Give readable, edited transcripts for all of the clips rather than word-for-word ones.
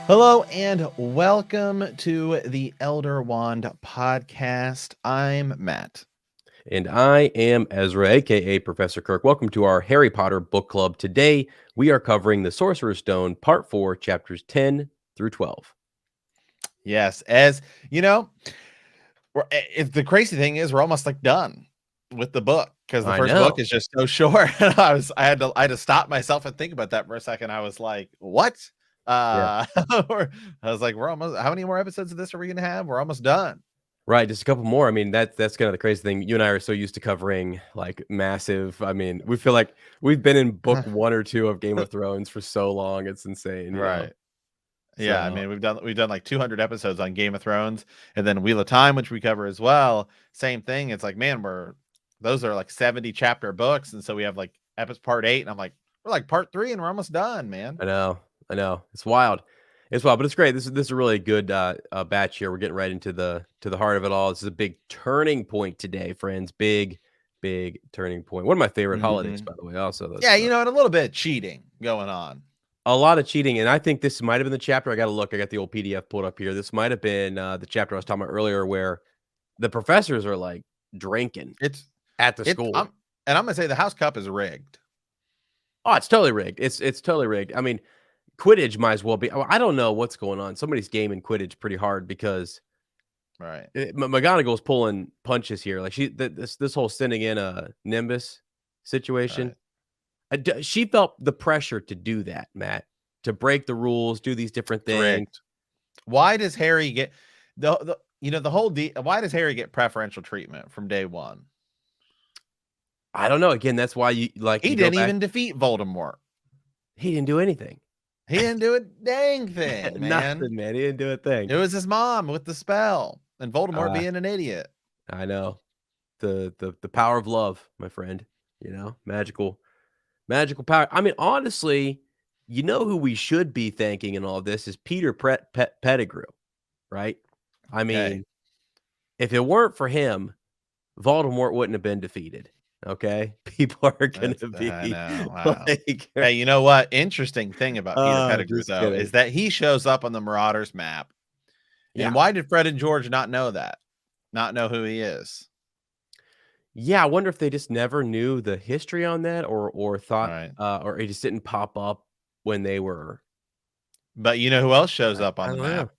Hello and welcome to the Elder Wand podcast. I'm Matt. And I am Ezra, aka Professor Kirk. Welcome to our Harry Potter book club. Today, we are covering The Sorcerer's Stone, Part 4, chapters 10 through 12. Yes, as you know, if the crazy thing is, we're almost like done with the book because the I first book know. is just so short. I had to stop myself and think about that for a second. I was like, what? Yeah. I was like, we're almost. How many more episodes of this are we gonna have? We're almost done. Right, just a couple more. I mean, that's kind of the crazy thing. You and I are so used to covering like massive. I mean, we feel like we've been in book one or two of Game of Thrones for so long. It's insane, Right. Yeah, I So, mean, we've done like 200 episodes on Game of Thrones, and then Wheel of Time, which we cover as well. Same thing. It's like, man, those are like 70 chapter books, and so we have like episode part 8, and I'm like, we're like part 3, and we're almost done, man. I know. It's wild. It's wild, but it's great. This is a really good batch here. We're getting right into the heart of it all. This is a big turning point today, friends. Big turning point. One of my favorite holidays, Mhm. by the way. Also, Yeah, that's and a little bit of cheating going on. a lot of cheating, and I think this might have been the chapter. I got to look. I got the old PDF pulled up here. This might have been the chapter I was talking about earlier, where the professors are like drinking It's at the it's school. I'm gonna say the House Cup is rigged. Oh, it's totally rigged. It's totally rigged. I mean, Quidditch might as well be. I don't know what's going on. Somebody's gaming Quidditch pretty hard because Right. McGonagall's pulling punches here. Like this whole sending in a Nimbus situation. Right. She felt the pressure to do that, Matt, to break the rules, do these different It's things. rigged. Why does Harry get the whole why does Harry get preferential treatment from day one? I don't know. Again, that's why He you go didn't back. even defeat Voldemort. He didn't do anything. He didn't do a dang thing, man. Nothing, man. He didn't do a thing. It was his mom with the spell and Voldemort Uh, being an idiot. I know the power of love, my friend. Magical power. I mean, honestly, you know who we should be thanking in all this is Peter Pettigrew, right? I Okay. mean, if it weren't for him, Voldemort wouldn't have been defeated. Okay, people are gonna I be know. Wow. like, Hey, you know what? Interesting thing about Peter Pettigrew, just though, kidding. is that he shows up on the Marauders map. And Yeah, why did Fred and George not know that? Not know who he is? yeah. I wonder if they just never knew the history on that, or All thought, right. or it just didn't pop up when they were. But you know who else shows up I on the don't map? know.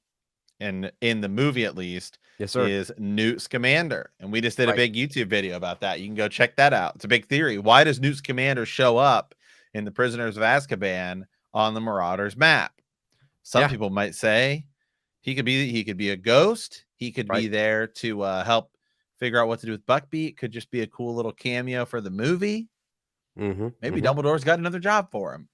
And in the movie at least, Yes, sir. is Newt Scamander. And we just did a Right. big YouTube video about that. You can go check that out. It's a big theory. Why does Newt Scamander show up in the Prisoners of Azkaban on the Marauders map? Some Yeah. people might say he could be a ghost. He could be Right. there to help figure out what to do with Buckbeak. Could just be a cool little cameo for the movie. Mm-hmm. Maybe Mm-hmm. Dumbledore's got another job for him.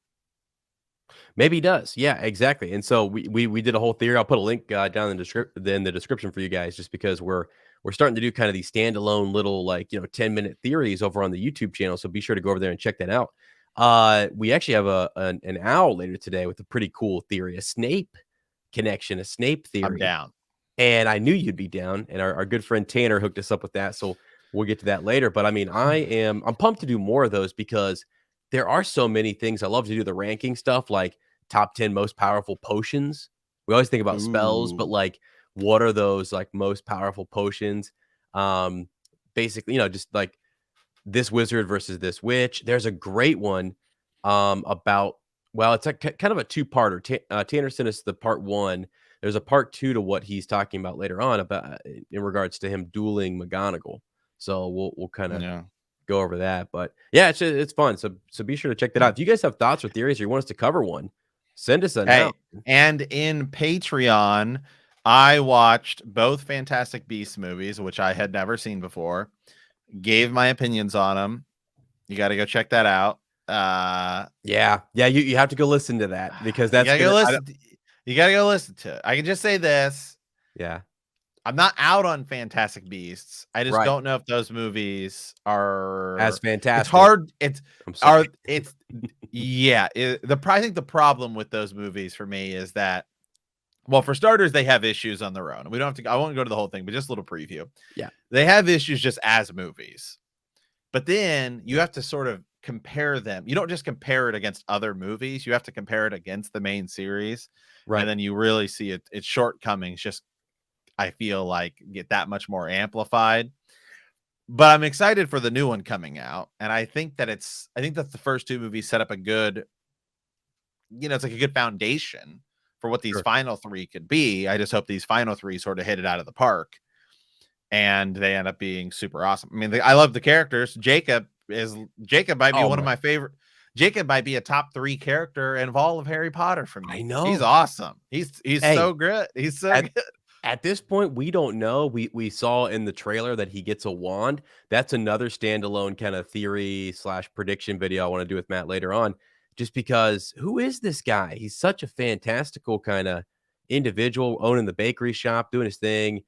Maybe he does. Yeah, exactly. And so we did a whole theory. I'll put a link down in the description for you guys, just because we're starting to do kind of these standalone little 10-minute theories over on the YouTube channel. So be sure to go over there and check that out. We actually have an owl later today with a pretty cool theory, a Snape connection, a Snape I'm theory. down. And I knew you'd be down. And our good friend Tanner hooked us up with that. So we'll get to that later. But I mean, I'm pumped to do more of those because there are so many things. I love to do the ranking stuff, like top 10 most powerful potions. We always think about spells, but Ooh. like, what are those like most powerful potions? Um, Basically, just like this wizard versus this witch. There's a great one about, well, it's a kind of a two-parter. Tanner sent us the part one. There's a part two to what he's talking about later on about in regards to him dueling McGonagall. So we'll kind of Yeah. go over that. But yeah, it's fun. So be sure to check that out. If you guys have thoughts or theories or you want us to cover one, send us a Hey, note. and in Patreon, I watched both Fantastic Beasts movies, which I had never seen before. Gave my opinions on them. You got to go check that out. Yeah, you have to go listen to that because You that's gotta go gonna. listen. You gotta go listen to it. I can just say this: Yeah, I'm not out on Fantastic Beasts. I just right. don't know if those movies As are. It's fantastic. hard. I'm sorry. It's yeah. I think the problem with those movies for me is that, well, for starters, they have issues on their own. We don't have to. I won't go to the whole thing, but just a little preview. Yeah. They have issues just as movies, but then you have to sort of compare them. You don't just compare it against other movies. You have to compare it against the main series, and Right. then you really see its shortcomings. Just I feel like get that much more amplified. But I'm excited for the new one coming out, and I think that the first two movies set up a good, it's like a good foundation for what these Sure. final three could be. I just hope these final three sort of hit it out of the park, and they end up being super awesome. I mean, I love the characters. Jacob might be Oh one of my, my favorite. Jacob might be a top 3 character in all of Harry Potter for I me. He's know. awesome. He's Hey, so good. He's so at good. at this point, we don't know. We saw in the trailer that he gets a wand. That's another standalone kind of theory slash prediction video I want to do with Matt later on. Just because who is this guy? He's such a fantastical kind of individual, owning the bakery shop, doing his thing.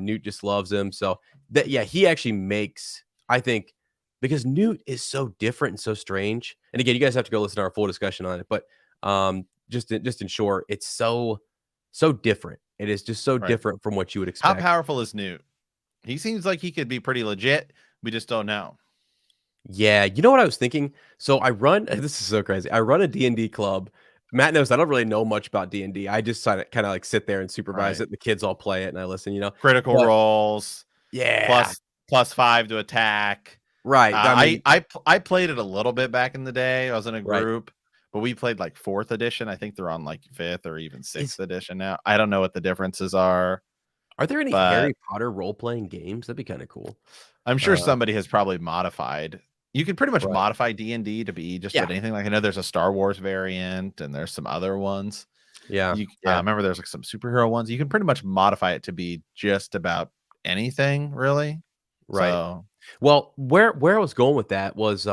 Newt just loves him. So that yeah, he actually makes, I think, because Newt is so different and so strange. And again, you guys have to go listen to our full discussion on it. But just in short, it's so different. It is just so Right. different from what you would How expect. powerful is Newt? He seems like he could be pretty legit. We just don't know. Yeah, you know what I was thinking? So I run this is so crazy. I run a D&D club. Matt knows I don't really know much about D&D. I just kind of like sit there and supervise Right. it. The kids all play it and I listen, you know. Critical But rolls, yeah, plus 5 to attack. right. I mean, I played it a little bit back in the day. I was in a right. group, but we played like 4th edition. I think they're on like 5th or even Is 6th edition now. I don't know what the differences are, are there any but Harry Potter role-playing games? That'd be kind of cool. I'm sure Uh, somebody has probably modified. You can pretty much right. modify D&D to be just Yeah. about anything. Like I know there's a Star Wars variant and there's some other ones. Yeah. You Yeah. remember there's like some superhero ones. You can pretty much modify it to be just about anything, really. Right. So Well, where I was going with that was,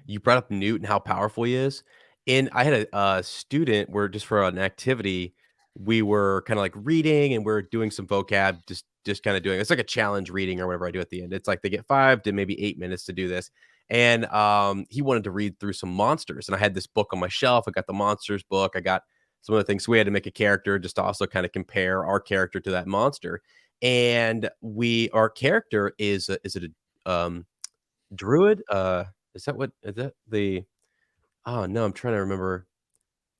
you brought up Newt and how powerful he is, and I had a student where just for an activity, we were kinda, like, reading, and we're doing some vocab, just kinda doing it's like a challenge reading or whatever I do at the end. It's like they get 5 to maybe 8 minutes to do this, and, he wanted to read through some monsters, and I had this book on my shelf. I got the monsters book. I got some other things. So we had to make a character just to also kinda compare our character to that monster, and our character is it a druid? Is that what is that the oh, no, I'm trying to remember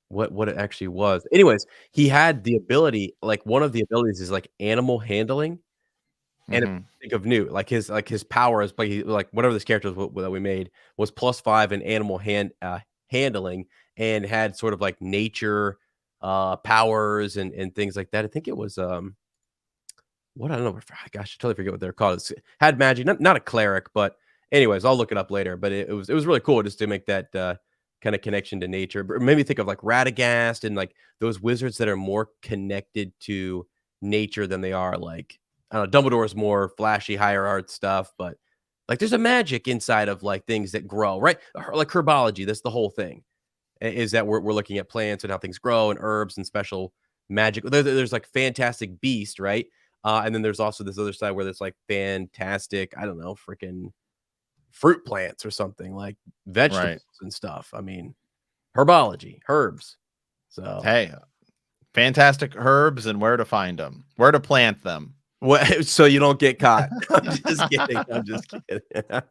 what it actually was. Anyways, he had the ability like, one of the abilities is, like, animal handling, and if mhm. you think of Newt, like, his power is like, whatever this character was that we made was +5 in animal handling and had sort of, like, nature, powers and things like that. I think it was, what I don't know, gosh, I totally forget what they're called. It's had magic, not a cleric, but anyways, I'll look it up later. But it was really cool just to make that kind of connection to nature. But it made me think of like Radagast and like those wizards that are more connected to nature than they are like I don't know. Dumbledore's more flashy, higher art stuff, but like there's a magic inside of like things that grow, right? Like herbology. That's the whole thing. Is that we're looking at plants and how things grow and herbs and special magic. There's like fantastic beast, right? And then there's also this other side where there's like fantastic, I don't know, freaking fruit plants or something like Right. vegetables and stuff. I mean, herbology, herbs. So, Hey, fantastic herbs and where to find them, where to plant them. what? So you don't get caught. I'm just kidding. I'm just kidding.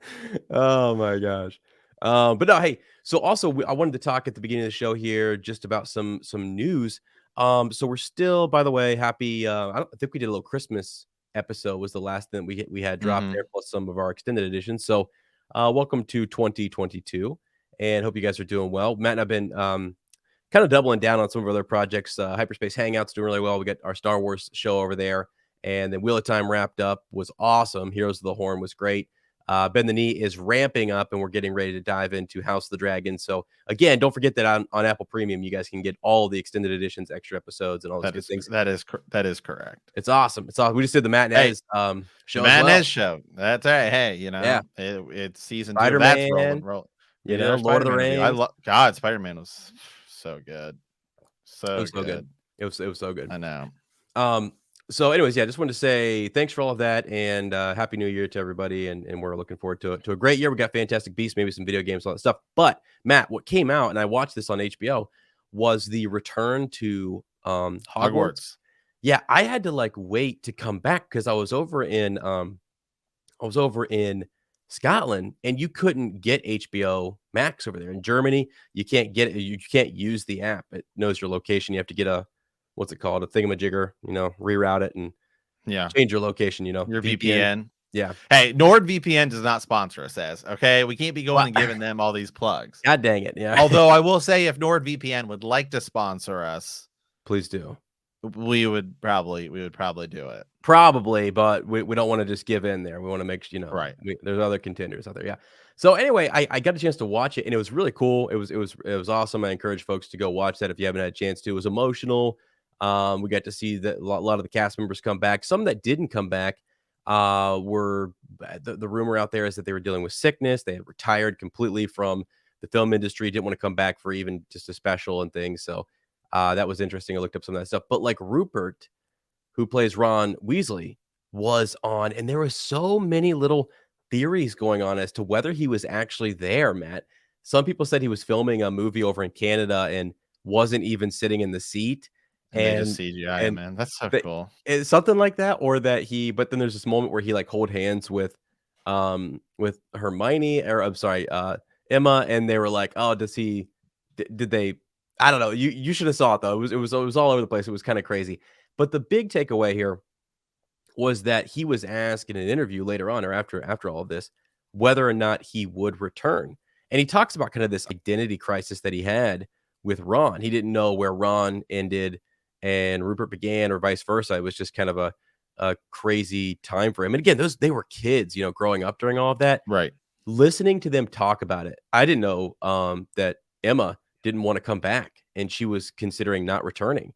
Oh my gosh. But no, hey. So also, I wanted to talk at the beginning of the show here just about some news. So we're still, by the way, happy. I think we did a little Christmas episode was the last thing we had dropped Mhm. there, plus some of our extended editions. So, welcome to 2022, and hope you guys are doing well. Matt and I've been kind of doubling down on some of our other projects. Hyperspace Hangouts doing really well. We got our Star Wars show over there, and then Wheel of Time wrapped up was awesome. Heroes of the Horn was great. Bend the Knee is ramping up, and we're getting ready to dive into House of the Dragon. So again, don't forget that on Apple Premium, you guys can get all the extended editions, extra episodes, and all those good things. That is correct. It's awesome. It's awesome. We just did the Matt and Hey, Ez the show as Matt well. Nez show. That's right. Hey, Yeah, it's season 2 of Spider that's rolling. Man. Roll. You We did know, our Lord of the Spider-Man review. I Rings. love God. Spider-Man was so good, It so was so good. good. It was so good. I know. Um, so anyways, yeah, just wanted to say thanks for all of that and happy new year to everybody. And we're looking forward to a great year. We got fantastic beasts, maybe some video games, all that stuff. But Matt, what came out, and I watched this on HBO, was the return to Hogwarts. Hogwarts. Yeah, I had to like wait to come back because I was over in Scotland, and you couldn't get HBO Max over there. In Germany, you can't get it. You can't use the app. It knows your location. You have to get a what's it called? A thingamajigger, reroute it and Yeah. change your location, Your VPN. VPN. Yeah. Hey, NordVPN does not sponsor us, okay? We can't be going Well, and giving them all these plugs. God dang it. Yeah. Although I will say if NordVPN would like to sponsor us, Please do. we would probably do it. Probably, but we don't want to just give in there. We want to make sure, Right. there's other contenders out there. Yeah. So anyway, I got a chance to watch it and it was really cool. It was awesome. I encourage folks to go watch that if you haven't had a chance to. It was emotional. We got to see that a lot of the cast members come back. Some that didn't come back were the rumor out there is that they were dealing with sickness. They had retired completely from the film industry, didn't want to come back for even just a special and things. So that was interesting. I looked up some of that stuff. But like Rupert, who plays Ron Weasley, was on, and there was so many little theories going on as to whether he was actually there, Matt. Some people said he was filming a movie over in Canada and wasn't even sitting in the seat. And they just And CGI it, and man. That's so that cool. it's something like that, or that but then there's this moment where he like hold hands with Hermione, or I'm sorry, Emma, and they were like, oh, did they, I don't know. You should have saw it though. It was all over the place. It was kind of crazy. But the big takeaway here was that he was asked in an interview later on, or after all of this, whether or not he would return. And he talks about kind of this identity crisis that he had with Ron. He didn't know where Ron ended and Rupert began, or vice versa. It was just kind of a crazy time for him. And again, they were kids, growing up during all of that. Right. Listening to them talk about it, I didn't know that Emma didn't want to come back and she was considering not returning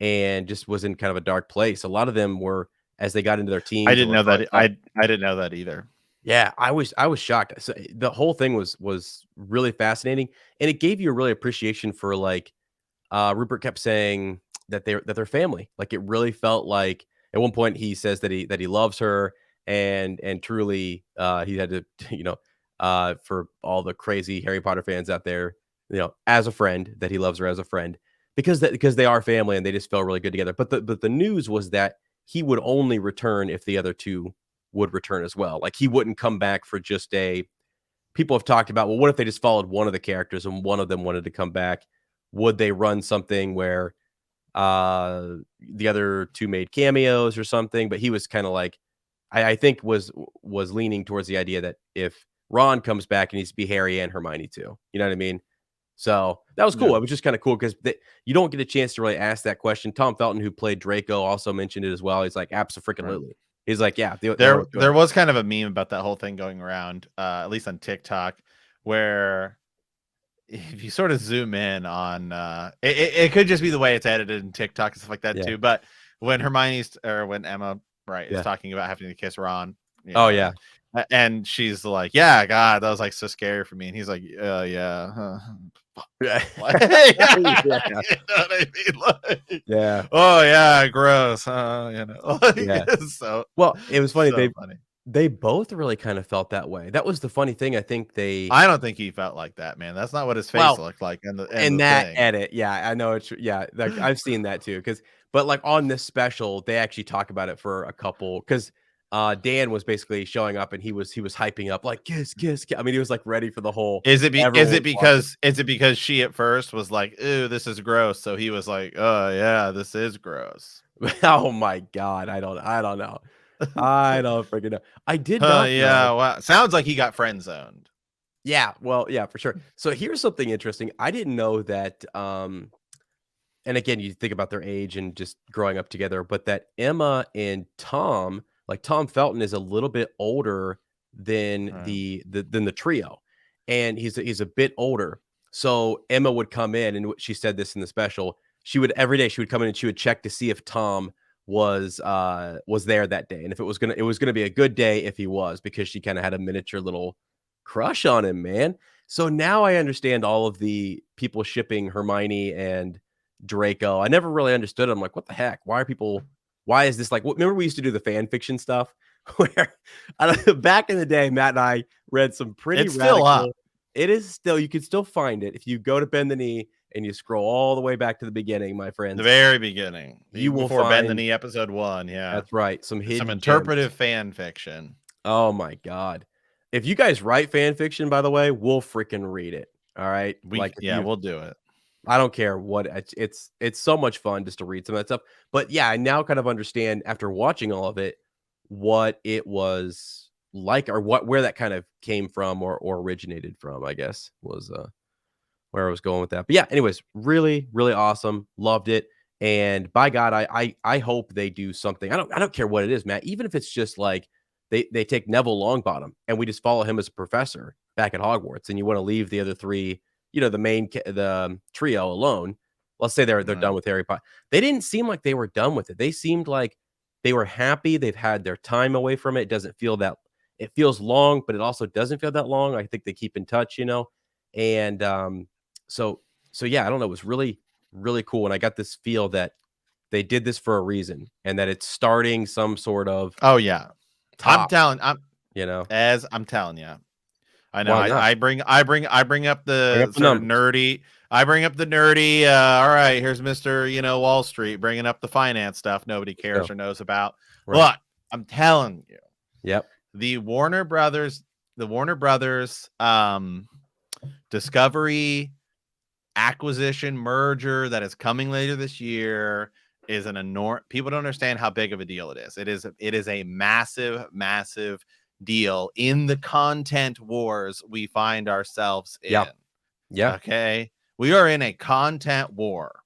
and just was in kind of a dark place. A lot of them were, as they got into their teens. I didn't know that. I didn't know that either. Yeah, I was shocked. So the whole thing was really fascinating, and it gave you a really appreciation for like Rupert kept saying that they're family. Like it really felt like at one point he says that he loves her, and truly he had to for all the crazy Harry Potter fans out there, as a friend, that he loves her as a friend because they are family and they just felt really good together. But the news was that he would only return if the other two would return as well. Like he wouldn't come back for just people have talked about, well, what if they just followed one of the characters and one of them wanted to come back? Would they run something where the other two made cameos or something? But he was kind of like, I think was leaning towards the idea that if Ron comes back, it needs to be Harry and Hermione too. You know what I mean? So that was cool. Yeah. It was just kind of cool because you don't get a chance to really ask that question. Tom Felton, who played Draco, also mentioned it as well. He's like, absolutely. He's like, yeah. There was kind of a meme about that whole thing going around, at least on TikTok, where if you sort of zoom in on, it could just be the way it's edited in TikTok and stuff like that too. But when when Emma, is talking about having to kiss Ron. Oh yeah. And she's like, yeah, God, that was like so scary for me. And he's like, yeah. Huh. Yeah. You know what I mean? Like, yeah. Oh yeah, gross. Yeah. So well, it was funny. So they both really kind of felt that way. That was the funny thing. I don't think he felt like that, man. That's not what his face looked like in that thing. Edit. Yeah, I know it's like, I've seen that too. But like on this special, they actually talk about it for a couple because Dan was basically showing up and he was hyping up like kiss. I mean, he was like ready for the whole. Is it because she at first was like, "Ooh, this is gross," so he was like, "Oh yeah, this is gross." Oh my God, I don't know. I don't freaking know. I did not. Yeah, wow. Sounds like he got friend zoned. Yeah, well, yeah, for sure. So here's something interesting. I didn't know that. And again, you think about their age and just growing up together, but that Emma and Tom. Like Tom Felton is a little bit older than the trio, and he's a bit older. So Emma would come in, and she said this in the special. Every day she would come in and she would check to see if Tom was there that day, and if it was gonna be a good day if he was, because she kind of had a miniature little crush on him, man. So now I understand all of the people shipping Hermione and Draco. I never really understood. I'm like, what the heck? Why is this like? Remember we used to do the fan fiction stuff where back in the day, Matt and I read some pretty. It's radical, still up. It is still. You can still find it if you go to Bend the Knee and you scroll all the way back to the beginning, my friends. The very beginning. You will before find Bend the Knee episode 1. Yeah, that's right. Some interpretive fan fiction. Oh my God. if you guys write fan fiction, by the way, we'll freaking read it. All right, like if you, We'll do it. I don't care what it's so much fun just to read some of that stuff. But yeah, I now kind of understand after watching all of it what it was like or where that kind of came from or originated from, I guess was where I was going with that. But yeah, anyways, really, really awesome. Loved it. And by God, I hope they do something. I don't care what it is, Matt. Even if it's just like they take Neville Longbottom and we just follow him as a professor back at Hogwarts, and you want to leave the other three, the trio alone. Let's say they're done with Harry Potter. They didn't seem like they were done with it. They seemed like they were happy. They've had their time away from it. It doesn't feel that it feels long, but it also doesn't feel that long. I think they keep in touch, and so yeah, I don't know. It was really, really cool. And I got this feel that they did this for a reason and that it's starting some sort of Oh yeah. top, I'm telling I'm telling you. I know. Why not? I bring up the Bring up the sort of numbers. nerdy. I bring up the nerdy. All right, here's Mr. Wall Street bringing up the finance stuff nobody cares or knows about. Right. Look, I'm telling you. Yep. The Warner Brothers Discovery acquisition merger that is coming later this year is an enormous. People don't understand how big of a deal it is. It is a massive, massive deal in the content wars we find ourselves in. Yeah. Okay. We are in a content war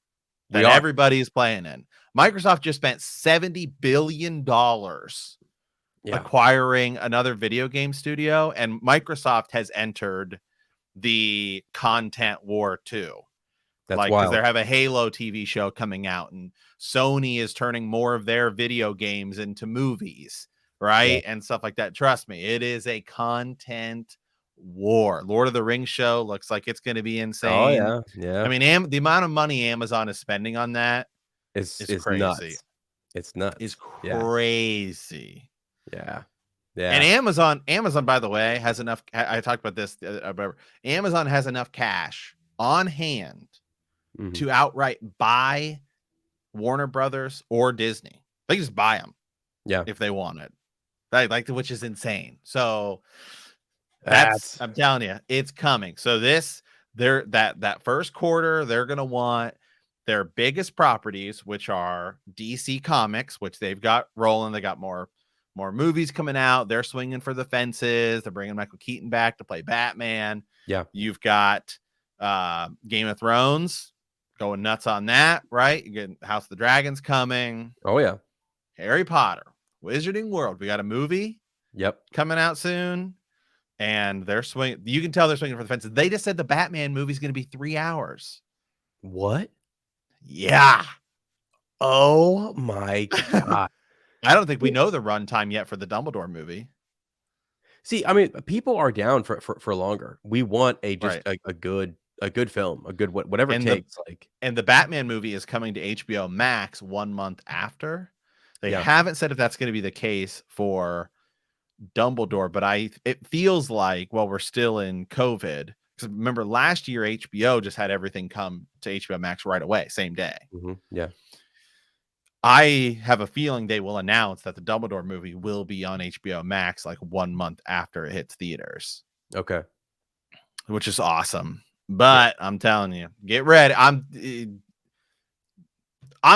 that everybody's playing in. Microsoft just spent $70 billion acquiring another video game studio, and Microsoft has entered the content war too. That's like, wild. Because they have a Halo TV show coming out, and Sony is turning more of their video games into movies, right? And stuff like that. Trust me, it is a content war. Lord of the Rings show looks like it's going to be insane. Oh yeah. I mean, the amount of money Amazon is spending on that is crazy. Nuts. It's nuts. It's crazy. Yeah. And Amazon, by the way, has enough. I talked about this. Amazon has enough cash on hand to outright buy Warner Brothers or Disney. They just buy them, if they want it, which is insane. So I'm telling you, it's coming. So that first quarter, they're gonna want their biggest properties, which are DC Comics, which they've got rolling. They got more movies coming out. They're swinging for the fences. They're bringing Michael Keaton back to play Batman. Yeah. You've got Game of Thrones going nuts on that, right? You get House of the Dragons coming. Oh yeah. Harry Potter, Wizarding World. We got a movie coming out soon. And they're swinging. You can tell they're swinging for the fences. They just said the Batman movie is going to be 3 hours. What? Yeah. Oh my God. I don't think we know the runtime yet for the Dumbledore movie. See, I mean, people are down for longer. We want a good film, a good whatever it takes. And the Batman movie is coming to HBO Max 1 month after. They haven't said if that's going to be the case for Dumbledore, but it feels like, well, we're still in COVID. Because remember, last year HBO just had everything come to HBO Max right away, same day. Yeah. I have a feeling they will announce that the Dumbledore movie will be on HBO Max like 1 month after it hits theaters. Okay. Which is awesome. But I'm telling you, get ready. I'm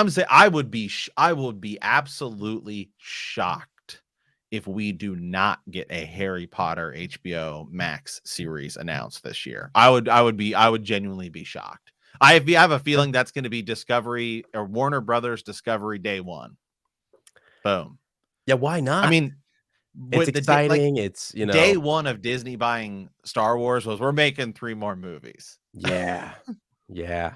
saying I would be absolutely shocked if we do not get a Harry Potter HBO Max series announced this year. I would genuinely be shocked. I have a feeling that's going to be Discovery or Warner Brothers Discovery day one. Boom. Yeah, why not? I mean, it's exciting. It's day one of Disney buying Star Wars was we're making 3 more movies. Yeah. Yeah.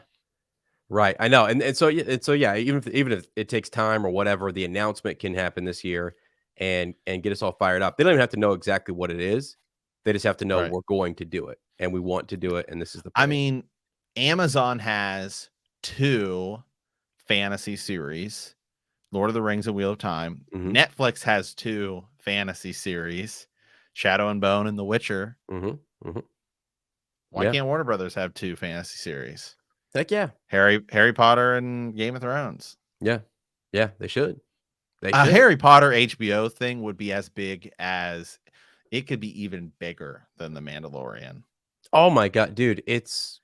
Right. I know. And so yeah, even if it takes time or whatever, the announcement can happen this year and get us all fired up. They don't even have to know exactly what it is. They just have to know we're going to do it and we want to do it. And this is the plan. I mean, Amazon has 2 fantasy series, Lord of the Rings and Wheel of Time. Netflix has 2 fantasy series, Shadow and Bone and The Witcher. Why can't Warner Brothers have 2 fantasy series? Heck yeah. Harry Potter and Game of Thrones. Yeah. Yeah, they should. Harry Potter HBO thing would be as big as it could be even bigger than the Mandalorian. Oh my god, dude, it's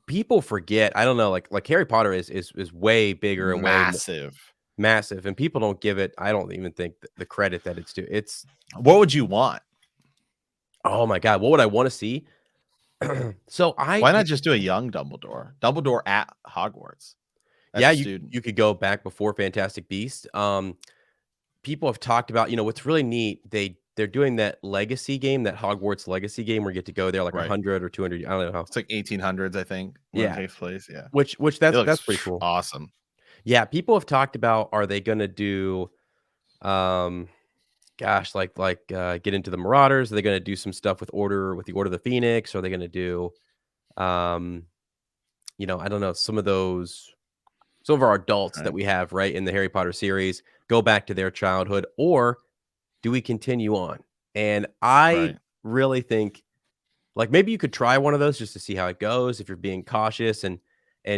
people forget. I don't know, like Harry Potter is way bigger and way Massive. massive, and people don't give it. I don't even think the credit that it's due. It's What would you want? oh my god, what would I want to see? So Why not just do a young Dumbledore? Dumbledore at Hogwarts as yeah, a you student. you could go back before Fantastic Beasts. People have talked about, what's really neat. They're doing that legacy game, that Hogwarts legacy game, where you get to go there like Right. 100 or 200. I don't know how. It's like 1800s, I think, when it Yeah, takes place. Yeah. which It that's looks pretty cool. awesome. Yeah, people have talked about, are they gonna do, um, gosh, get into the Marauders? Are they gonna do some stuff with the Order of the Phoenix? Are they gonna do, um, I don't know, some of our adults that Right. we have, right, in the Harry Potter series, go back to their childhood, or do we continue on? And I Right. really think, like, maybe you could try one of those just to see how it goes if you're being cautious, and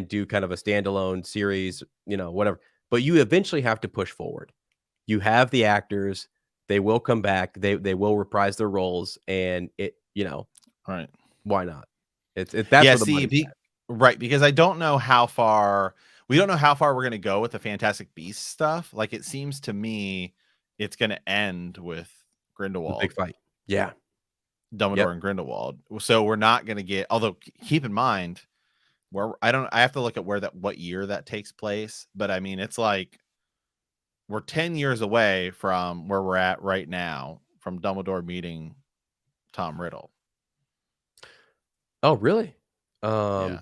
do kind of a standalone series, whatever. But you eventually have to push forward. You have the actors, they will come back, they will reprise their roles, and Right. why not? That's Yeah, where the see, money's at. right, because I don't know how far we don't know how far we're gonna go with the Fantastic Beasts stuff. Like, it seems to me it's gonna end with The big Grindelwald, fight. Yeah. Yep. Dumbledore and Grindelwald. So we're not gonna get, although keep in mind where I have to look at what year that takes place, but I mean it's like we're 10 years away from where we're at right now from Dumbledore meeting Tom Riddle. Oh, really? Yeah,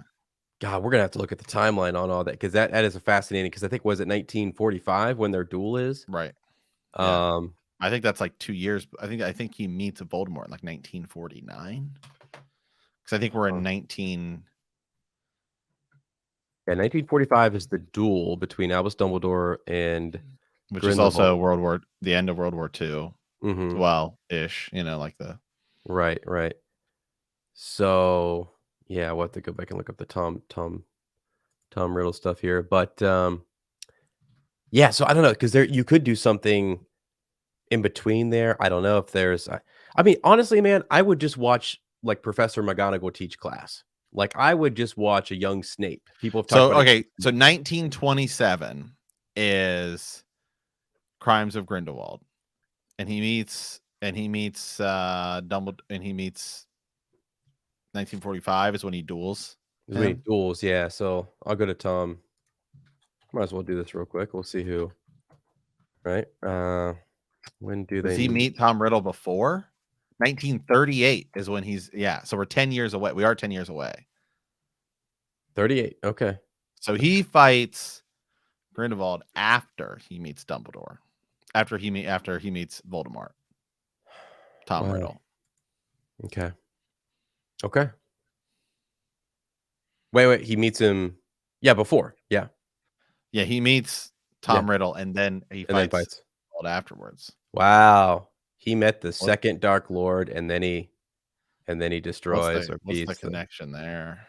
God, we're gonna have to look at the timeline on all that, because that is a fascinating. Because I think, was it 1945 when their duel is? right. Yeah. Um, I think that's like 2 years. I think he meets Voldemort in like 1949. Because I think we're in 19. yeah, 1945 is the duel between Albus Dumbledore and Which is Grindelwald. also the end of World War II. Mhm. Well, ish, like the Right, right. So, yeah, we'll have to go back and look up the Tom Riddle stuff here, but, yeah, so I don't know, know, because there you could do something in between there. I don't know if there's I mean, honestly, man, I would just watch, like, Professor McGonagall teach class. Like, I would just watch a young Snape. People have talked so about it. okay. So 1927 is Crimes of Grindelwald, and he meets Dumbledore, and he meets 1945 is when he duels There's many him. duels, yeah, so I'll go to Tom. Might as well do this real quick. We'll see who, right? When do Does they he meet? meet Tom Riddle before? 1938 is when he's yeah. So we're 10 years away. We are 10 years away. 38. Okay. So he fights Grindelwald after he meets Dumbledore. After he meets Voldemort. Tom Wow. Riddle. Okay. Okay. Wait. He meets him. Yeah, before. Yeah. Yeah, he meets Yeah. Tom Riddle and then he And then fights fights. Voldemort afterwards. Wow. He met the What second Dark Lord, and then he destroys or what's the beats connection there?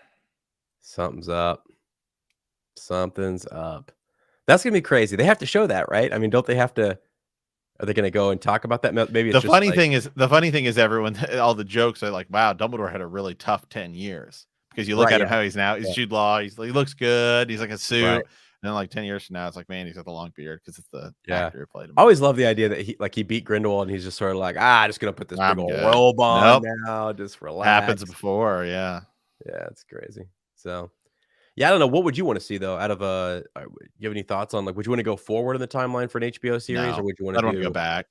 something's up. Something's up. That's gonna be crazy. They have to show that, right? I mean, don't they have to? Are they gonna go and talk about that? Maybe it's The just funny like, thing is everyone all the jokes are like, wow, Dumbledore had a really tough 10 years. Because you look right? at him Yeah. how he's now, he's Yeah. Jude Law, he looks good, he's like a suit. Right. And then like 10 years from now, it's like, man, he's got the long beard because it's the Yeah. actor who played him. I always love the idea that he beat Grindelwald, and he's just sort of like, just gonna put this big I'm old good. robe on Nope. now, just Happens relax. before, yeah. Yeah, it's crazy. So, yeah, I don't know. What would you want to see though? Out of you have any thoughts on, like, would you want to go forward in the timeline for an HBO series, or No, would you want I to don't want to go do back.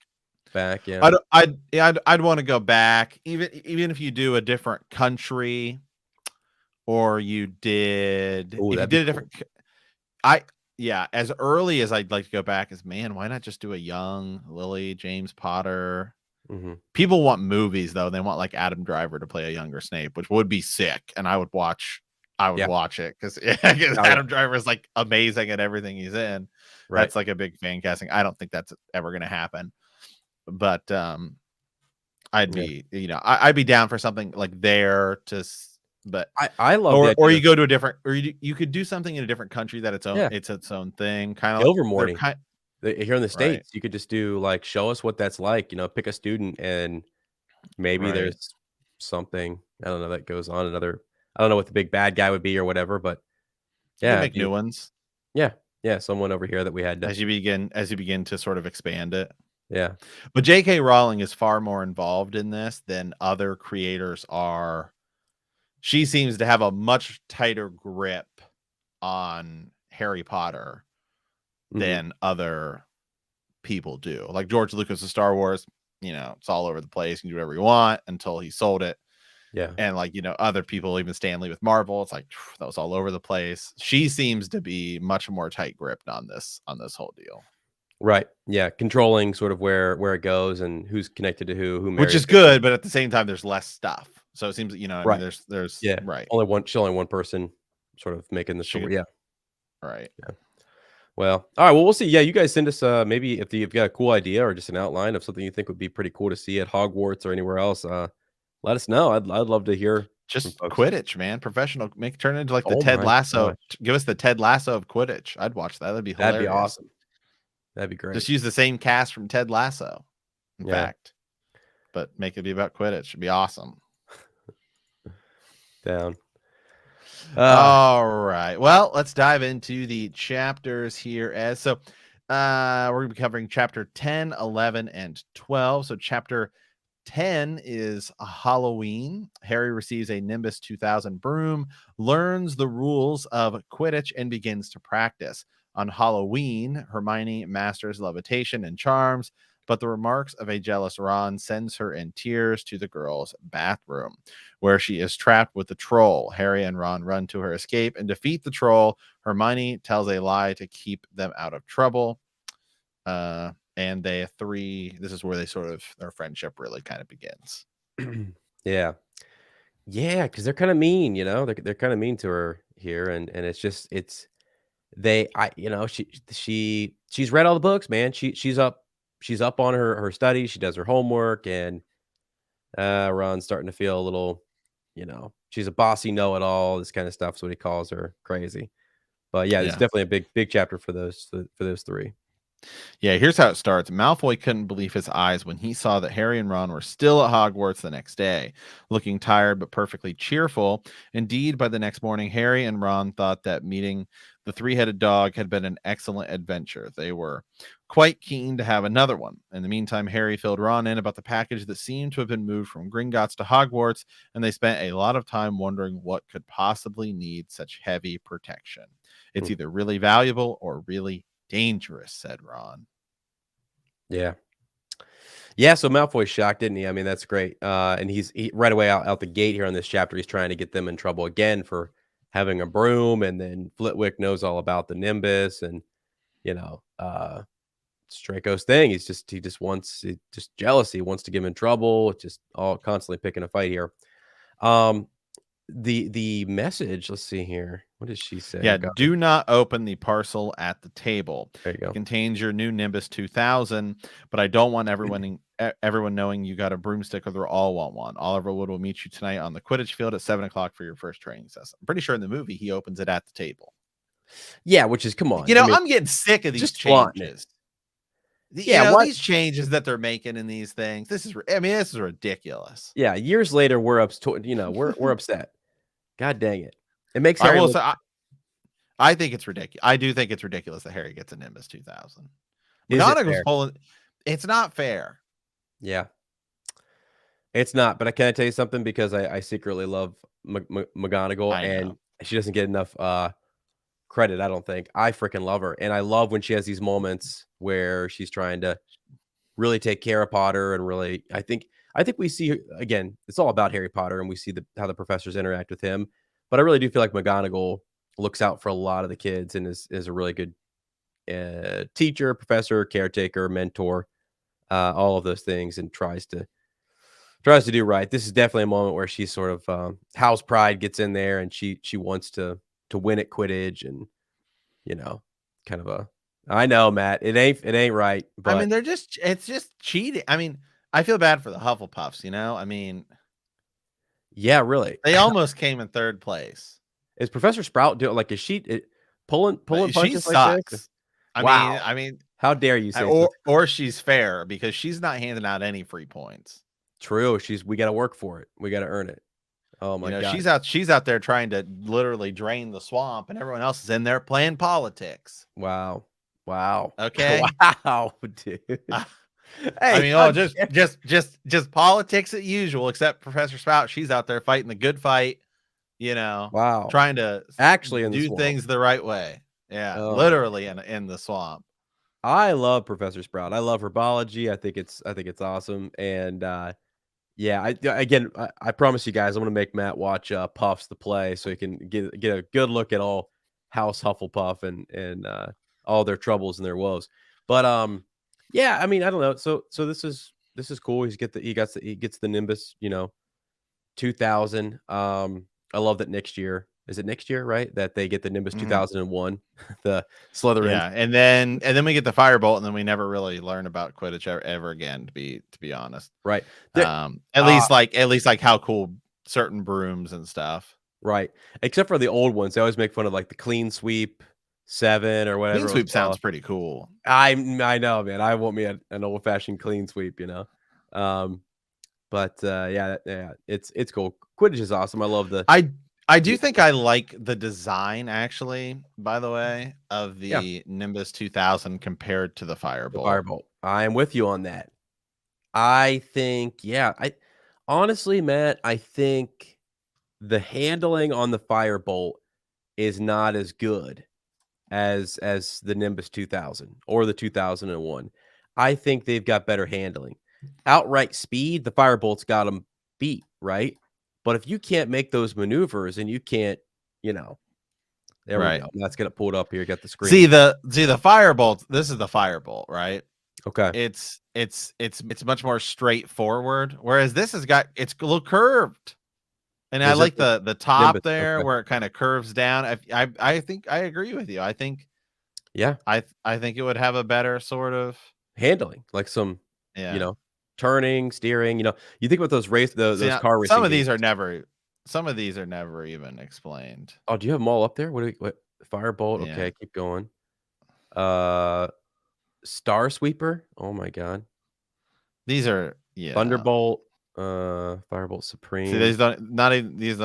back? Yeah. I'd want to go back, even if you do a different country, or you did Oh, if you that'd be did a cool. different. I yeah, as early as I'd like to go back is, man, why not just do a young Lily James Potter? Hmm. People want movies though; they want like Adam Driver to play a younger Snape, which would be sick, and I would watch. I would Yeah. watch it because Oh, yeah. Adam Driver is like amazing at everything he's in. Right. That's like a big fan casting. I don't think that's ever going to happen, but I'd Yeah. be, I'd be down for something like there but I love the or idea you of, go to a different, or you could do something in a different country that yeah, it's its own thing, kind of. They're Ilvermorny. kind Here in the right, States, you could just do, like, show us what that's like. Pick a student and maybe Right. there's something, I don't know, that goes on. I don't know what the big bad guy would be or whatever, but You can yeah, make new ones yeah, yeah, someone over here that we had to, as you begin to sort of expand it. yeah. But J.K. Rowling is far more involved in this than other creators are. She seems to have a much tighter grip on Harry Potter Mhm. than other people do. Like George Lucas of Star Wars, it's all over the place. You can do whatever you want until he sold it. Yeah. And like, other people, even Stanley with Marvel, it's like that was all over the place. She seems to be much more tight gripped on this whole deal. Right. Yeah, controlling sort of where it goes and who's connected to who Which marries is who. good, but at the same time, there's less stuff. So it seems, I mean, Right. there's Yeah. right. Only one person sort of making the She story. could, Yeah. right. Yeah. Well, all right. Well, we'll see. Yeah, you guys send us maybe if you've got a cool idea or just an outline of something you think would be pretty cool to see at Hogwarts or anywhere else. Let us know. I'd love to hear from Just folks. Quidditch, man. Professional, turn into like the Oh Ted my Lasso. gosh, Give us the Ted Lasso of Quidditch. I'd watch that. That'd be that'd be hilarious. awesome. That'd be great. Just use the same cast from Ted Lasso, in Yeah. fact, but make it be about Quidditch. It'd be awesome. Down. All right. Well, let's dive into the chapters here. We're going to be covering chapter 10, 11, and 12. So chapter 10 is Halloween. Harry receives a Nimbus 2000 broom, learns the rules of Quidditch, and begins to practice. On Halloween, Hermione masters levitation and charms, but the remarks of a jealous Ron sends her in tears to the girls' bathroom, where she is trapped with the troll. Harry and Ron run to her escape and defeat the troll. Hermione tells a lie to keep them out of trouble. And this is where their friendship really kind of begins. Yeah. Yeah, because they're kind of mean, they're kind of mean to her here, and she's read all the books, man. She's up on her studies. She does her homework, and Ron's starting to feel a little, she's a bossy know-it-all. This kind of stuff's what he calls her, crazy. But yeah, it's Yeah. definitely a big chapter for those three. Yeah, here's how it starts. Malfoy couldn't believe his eyes when he saw that Harry and Ron were still at Hogwarts the next day, looking tired but perfectly cheerful. Indeed, by the next morning, Harry and Ron thought that meeting the three-headed dog had been an excellent adventure. They were quite keen to have another one. In the meantime, Harry filled Ron in about the package that seemed to have been moved from Gringotts to Hogwarts, and they spent a lot of time wondering what could possibly need such heavy protection. It's Hmm. either really valuable or really dangerous, said Ron. Yeah. Yeah, so Malfoy's shocked, didn't he? I mean, that's great. And he right away out the gate here on this chapter, he's trying to get them in trouble again for having a broom, and then Flitwick knows all about the Nimbus, and it's Draco's thing. He just wants just jealousy, wants to get him in trouble, just all constantly picking a fight here. Um, the message, let's see here. What does she say? Yeah, I got it. do not open the parcel at the table. There you It go. contains your new Nimbus 2000, but I don't want everyone knowing you got a broomstick or they all want one. Oliver Wood will meet you tonight on the Quidditch field at 7 o'clock for your first training session. I'm pretty sure in the movie he opens it at the table. Yeah, which is come on. I mean, I'm getting sick of these just flaunting it. changes. Yeah, what? These changes that they're making in these things. This is ridiculous. Yeah, years later, we're upset. God dang it! It makes I Harry will look. say I think it's ridiculous. I do think it's ridiculous that Harry gets a Nimbus 2000. Is it McGonagall's fair? pulling. It's not fair. Yeah, it's not. But can I tell you something? Because I secretly love McGonagall, I and know. she doesn't get enough credit. I don't think. I freaking love her, and I love when she has these moments where she's trying to really take care of Potter, and really, I think we see again. It's all about Harry Potter, and we see how the professors interact with him. But I really do feel like McGonagall looks out for a lot of the kids and is a really good teacher, professor, caretaker, mentor, all of those things, and tries to do right. This is definitely a moment where she's sort of house pride gets in there, and she wants to win at Quidditch, and kind of a. I know, Matt. It ain't right, I but mean, it's just cheating. I mean, I feel bad for the Hufflepuffs, I mean, yeah, really. they almost came in third place. Is Professor Sprout doing like is she pulling She punches like this? sucks. Wow. I mean, How dare you say or such. or she's fair because she's not handing out any free points. True. We got to work for it. We got to earn it. Oh You my know, God. she's out there trying to literally drain the swamp, and everyone else is in there playing politics. Wow. Wow. Okay. Wow, dude. Uh, I Hey, mean, how oh, dare- just politics as usual, except Professor Spout. She's out there fighting the good fight, you know, wow. trying to Actually in the do swamp. things the right way. Yeah, Oh my literally in the swamp. I love Professor Sprout. I love herbology. I think it's awesome. And yeah, I promise you guys, I'm gonna make Matt watch Puffs the play so he can get a good look at all House Hufflepuff and all their troubles and their woes. But yeah, I mean, I don't know. So this is cool. He gets the Nimbus, 2000. I love that next year. Is it next year, right? That they get the Nimbus Mhm. 2001, the Slytherin. Yeah, and then we get the firebolt, and then we never really learn about Quidditch ever again. To be honest, Right. There at least like how cool certain brooms and stuff. right. Except for the old ones. They always make fun of like the clean sweep 7 or Clean whatever it was sweep sounds called. pretty cool. I know, man. I want me an old fashioned clean sweep, Um, but yeah, it's cool. Quidditch is awesome. I love I do the think I like the design actually, by the way, of yeah, the Nimbus 2000 compared to the the Firebolt. firebolt. I am with you on that. I think, yeah, I honestly, Matt, I think the handling on the firebolt is not as good as the Nimbus 2000 or the 2001. I think they've got better handling. Outright speed, the Firebolt's got them beat, right? But if you can't make those maneuvers and you can't, you know, there we Right. go. Let's get it pulled up here. Got the See screen. the Firebolt, this is the Firebolt, right? Okay. It's much more straightforward, whereas this has got it's a little curved. And I Is it like the top Nimbus? there Okay. where it kind of curves down. I think I agree with you. Yeah. I think it would have a better sort of Handling, like some, you yeah. know, turning, steering, you think about See, those car some racing of games. these are never even explained. Oh, do you have them all up there? What Firebolt? Yeah. Okay, keep going. Uh Star Sweeper? Oh my god. These are yeah. Thunderbolt, Firebolt See, Supreme. these don't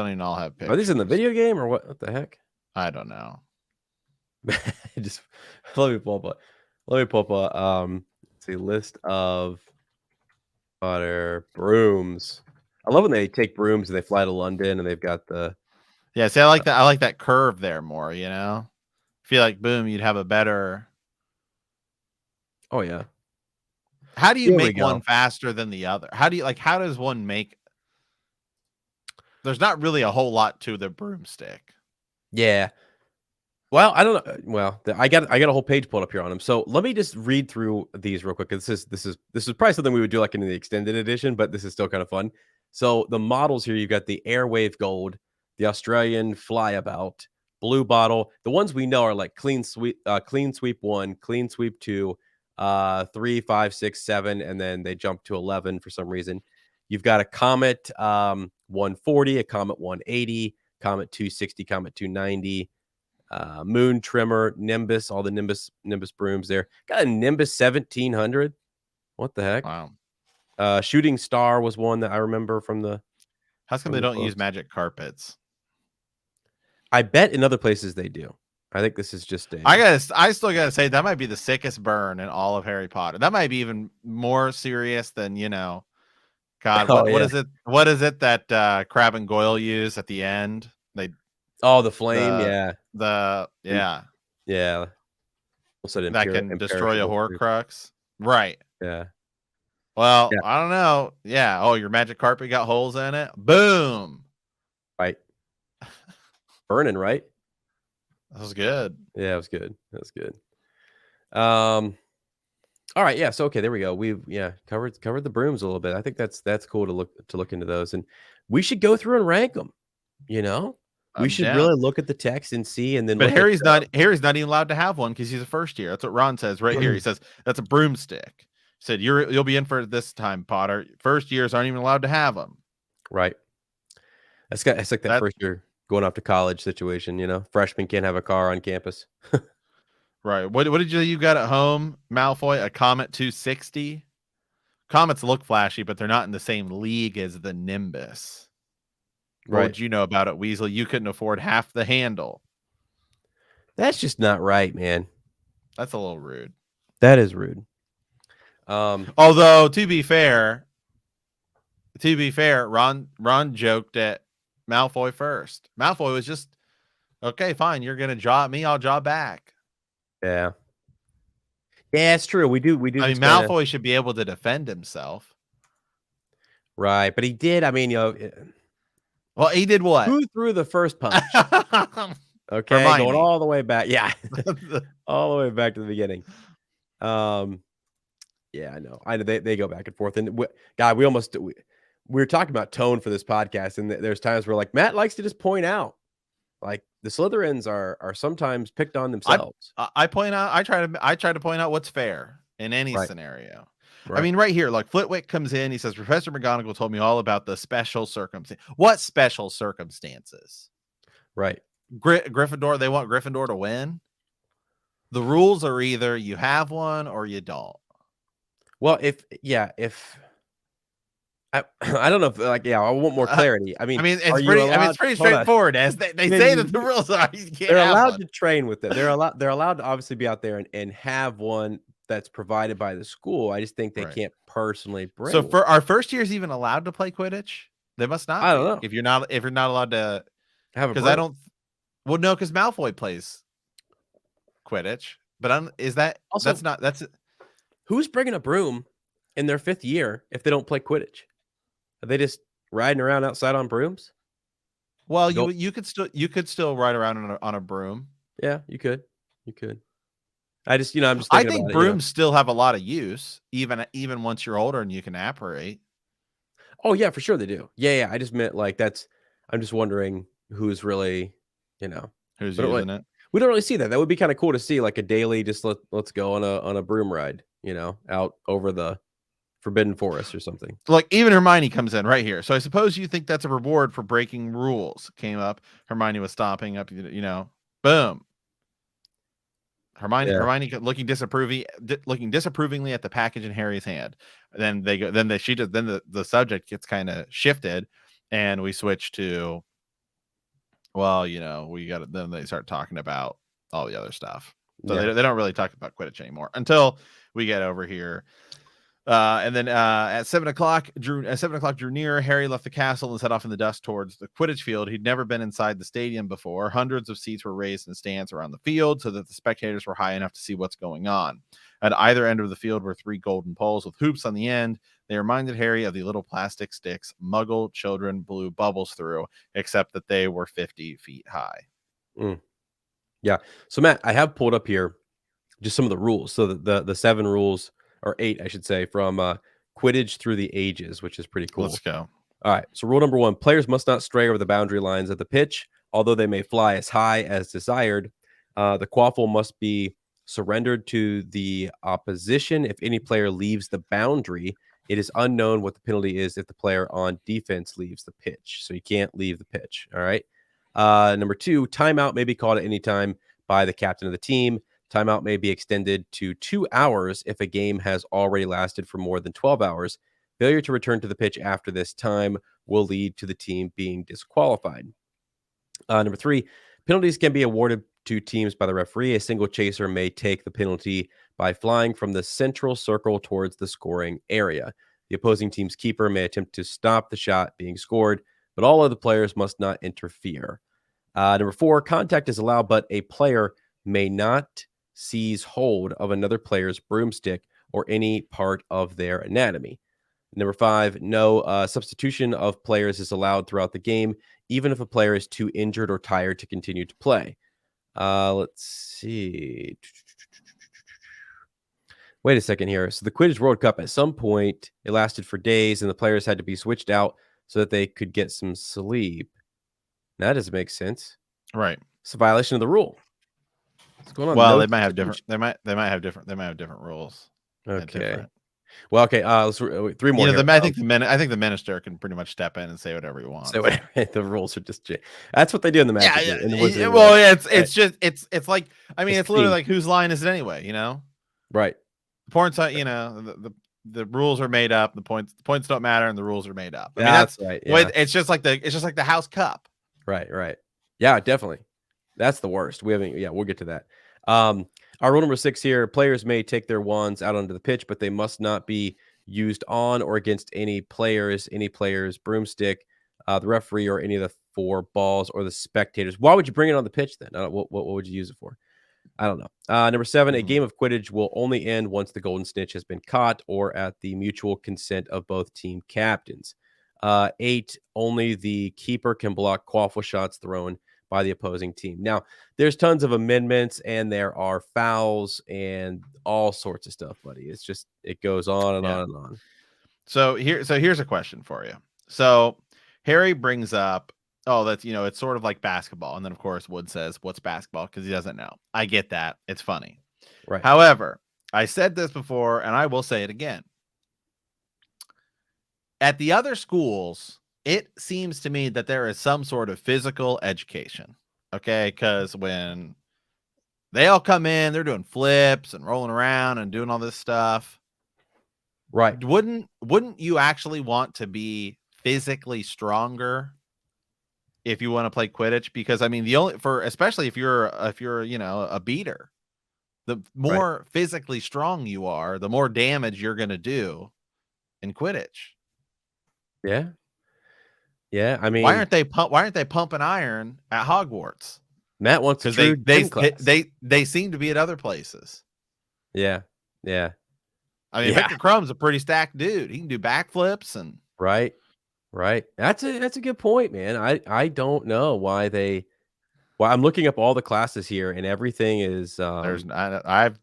even all have Are these in the pictures. video game or what the heck? I don't know. Just let me pull up let's see, list of butter brooms. I love when they take brooms and they fly to London and they've got the Yeah, see, I like that curve there more, you know? Feel like boom, you'd have a better oh yeah. how do you Here we make go. one faster than the other? How does one make there's not really a whole lot to the broomstick. Yeah. Well, I don't know. Well, I got a whole page pulled up here on them. So let me just read through these real quick. This is probably something we would do like in the extended edition, but this is still kind of fun. So the models here, you've got the Airwave Gold, the Australian Flyabout, Blue Bottle. The ones we know are like Clean Sweep 1, Clean Sweep 2, 3, 5, 6, 7, and then they jump to 11 for some reason. You've got a Comet 140, a Comet 180, Comet 260, Comet 290. Moon Trimmer, Nimbus, all the Nimbus brooms there. Got a Nimbus 1700. What the heck? Wow. Shooting Star was one that I remember from the How come they don't use books. magic carpets? I bet in other places they do. I think this is just a I still gotta say that might be the sickest burn in all of Harry Potter. That might be even more serious than, God, oh what yeah. is it? What is it that Crab and Goyle use at the end? They Oh, the flame, the yeah. Im- yeah, yeah. Also that can destroy a imperishable. Horcrux. Right. Yeah. Well, Yeah. I don't know. Yeah. Oh, your magic carpet got holes in it. Boom. Right. Burning, right? That was good. Yeah, it was good. That was good. All right, yeah. So okay, there we go. We've covered the brooms a little bit. I think that's cool to look into those, and we should go through and rank them. You know, we I'm should really down. look at the text and see, and then But look at Harry's not even allowed to have one because he's a first year. That's what Ron says right here. He says that's a broomstick. He said you'll be in for it this time, Potter. First years aren't even allowed to have them. right. It's like that first year going off to college situation. Freshmen can't have a car on campus. Right. What did you got at home, Malfoy? A Comet 260? Comets look flashy, but they're not in the same league as the Nimbus. What would you know about it, Weasel? You couldn't afford half the handle. That's just not right, man. That's a little rude. That is rude. Although to be fair, Ron joked at Malfoy first. Malfoy was just, okay, fine, you're gonna jaw me, I'll jaw back. Yeah, it's true. We do. I mean, Malfoy should be able to defend himself, right? But he did. I mean, well, he did what? Who threw the first punch? Okay, Hermione. going all the way back. Yeah, all the way back to the beginning. Yeah, I know. They go back and forth, and God, we were talking about tone for this podcast, and there's times where like Matt likes to just point out, like the Slytherins are sometimes picked on themselves. I try to point out what's fair in any scenario. Right. I mean, right here, like Flitwick comes in, he says, Professor McGonagall told me all about the special circumstance. What special circumstances? Right. Gryffindor, they want Gryffindor to win. The rules are either you have one or you don't. Well, if I don't know if I want more clarity. I mean, it's pretty straightforward. As they say that the rules are, they're allowed to train with it. They're allowed to obviously be out there and have one that's provided by the school. I just think they can't personally bring. So for our first years, even allowed to play Quidditch? They must not. I don't know if you're not allowed to have because I don't. Well, no, because Malfoy plays Quidditch, but that's who's bringing a broom in their 5th year if they don't play Quidditch? Are they just riding around outside on brooms? Well, you could still ride around on a broom. Yeah, you could. I just I'm just. I think brooms still have a lot of use, even once you're older and you can apparate. Oh yeah, for sure they do. Yeah. I just meant like I'm just wondering who's really, who's using it. We don't really see that. That would be kind of cool to see, like a daily. Just let's go on a broom ride. Out over the Forbidden Forest or something. Like even Hermione comes in right here. So I suppose you think that's a reward for breaking rules. Came up. Hermione was stomping up. Boom. Hermione looking disapprovingly at the package in Harry's hand. Then the subject gets kind of shifted, and we switch to, well, then they start talking about all the other stuff. So they don't really talk about Quidditch anymore until we get over here. And then at 7 o'clock drew near. Harry left the castle and set off in the dust towards the Quidditch field. He'd never been inside the stadium before. Hundreds of seats were raised in stands around the field so that the spectators were high enough to see what's going on. At either end of the field were 3 golden poles with hoops on the end. They reminded Harry of the little plastic sticks Muggle children blew bubbles through, except that they were 50 feet high. Yeah. So Matt, I have pulled up here just some of the rules. So the 7 rules, or 8, I should say, from Quidditch Through the Ages, which is pretty cool. Let's go. All right. So rule number 1, players must not stray over the boundary lines of the pitch, although they may fly as high as desired. The quaffle must be surrendered to the opposition. If any player leaves the boundary, it is unknown what the penalty is if the player on defense leaves the pitch. So you can't leave the pitch. All right. Number 2, timeout may be called at any time by the captain of the team. Timeout may be extended to 2 hours if a game has already lasted for more than 12 hours. Failure to return to the pitch after this time will lead to the team being disqualified. Number 3, penalties can be awarded to teams by the referee. A single chaser may take the penalty by flying from the central circle towards the scoring area. The opposing team's keeper may attempt to stop the shot being scored, but all other players must not interfere. Number 4, contact is allowed, but a player may not seize hold of another player's broomstick or any part of their anatomy. Number 5, no substitution of players is allowed throughout the game, even if a player is too injured or tired to continue to play. Let's see. Wait a second here. So the Quidditch World Cup, at some point, it lasted for days, and the players had to be switched out so that they could get some sleep. That doesn't make sense. Right. It's a violation of the rule. What's going on? Well, they might have different. They might have different rules. Okay. Well, okay. Let's 3 more. I think the minister can pretty much step in and say whatever he wants. So the rules are just. That's what they do in the Magic. Yeah. In the well, it's like, I mean, it's literally like, whose line is it anyway? Right. The porn site. The the rules are made up. The points don't matter, and the rules are made up. I mean, That's that's right. the way Yeah. it's just like the House Cup. Right. Right. Yeah. Definitely. That's the worst. We haven't. Yeah. We'll get to that. Our rule number 6 here: players may take their wands out onto the pitch, but they must not be used on or against any player's broomstick, the referee, or any of the 4 balls or the spectators. Why would you bring it on the pitch then? What would you use it for? I don't know. Number 7, a game of Quidditch will only end once the golden snitch has been caught or at the mutual consent of both team captains. 8, only the keeper can block quaffle shots thrown by the opposing team. Now, there's tons of amendments and there are fouls and all sorts of stuff, buddy. It's just, it goes on and on and on. So here's a question for you. So Harry brings up, oh, that's, it's sort of like basketball. And then of course Wood says, what's basketball? Because he doesn't know. I get that. It's funny. Right. However, I said this before and I will say it again. At the other schools, it seems to me that there is some sort of physical education. Okay. Because when they all come in, they're doing flips and rolling around and doing all this stuff. Right. Wouldn't you actually want to be physically stronger if you want to play Quidditch? Because I mean, especially if you're a beater, the more physically strong you are, the more damage you're going to do in Quidditch. Yeah. Yeah. I mean, why aren't they pumping iron at Hogwarts? Matt wants to they seem to be at other places. Yeah. Yeah. I mean, Victor Crumb's a pretty stacked dude. He can do backflips and right. That's a good point, man. I don't know why I'm looking up all the classes here and everything is I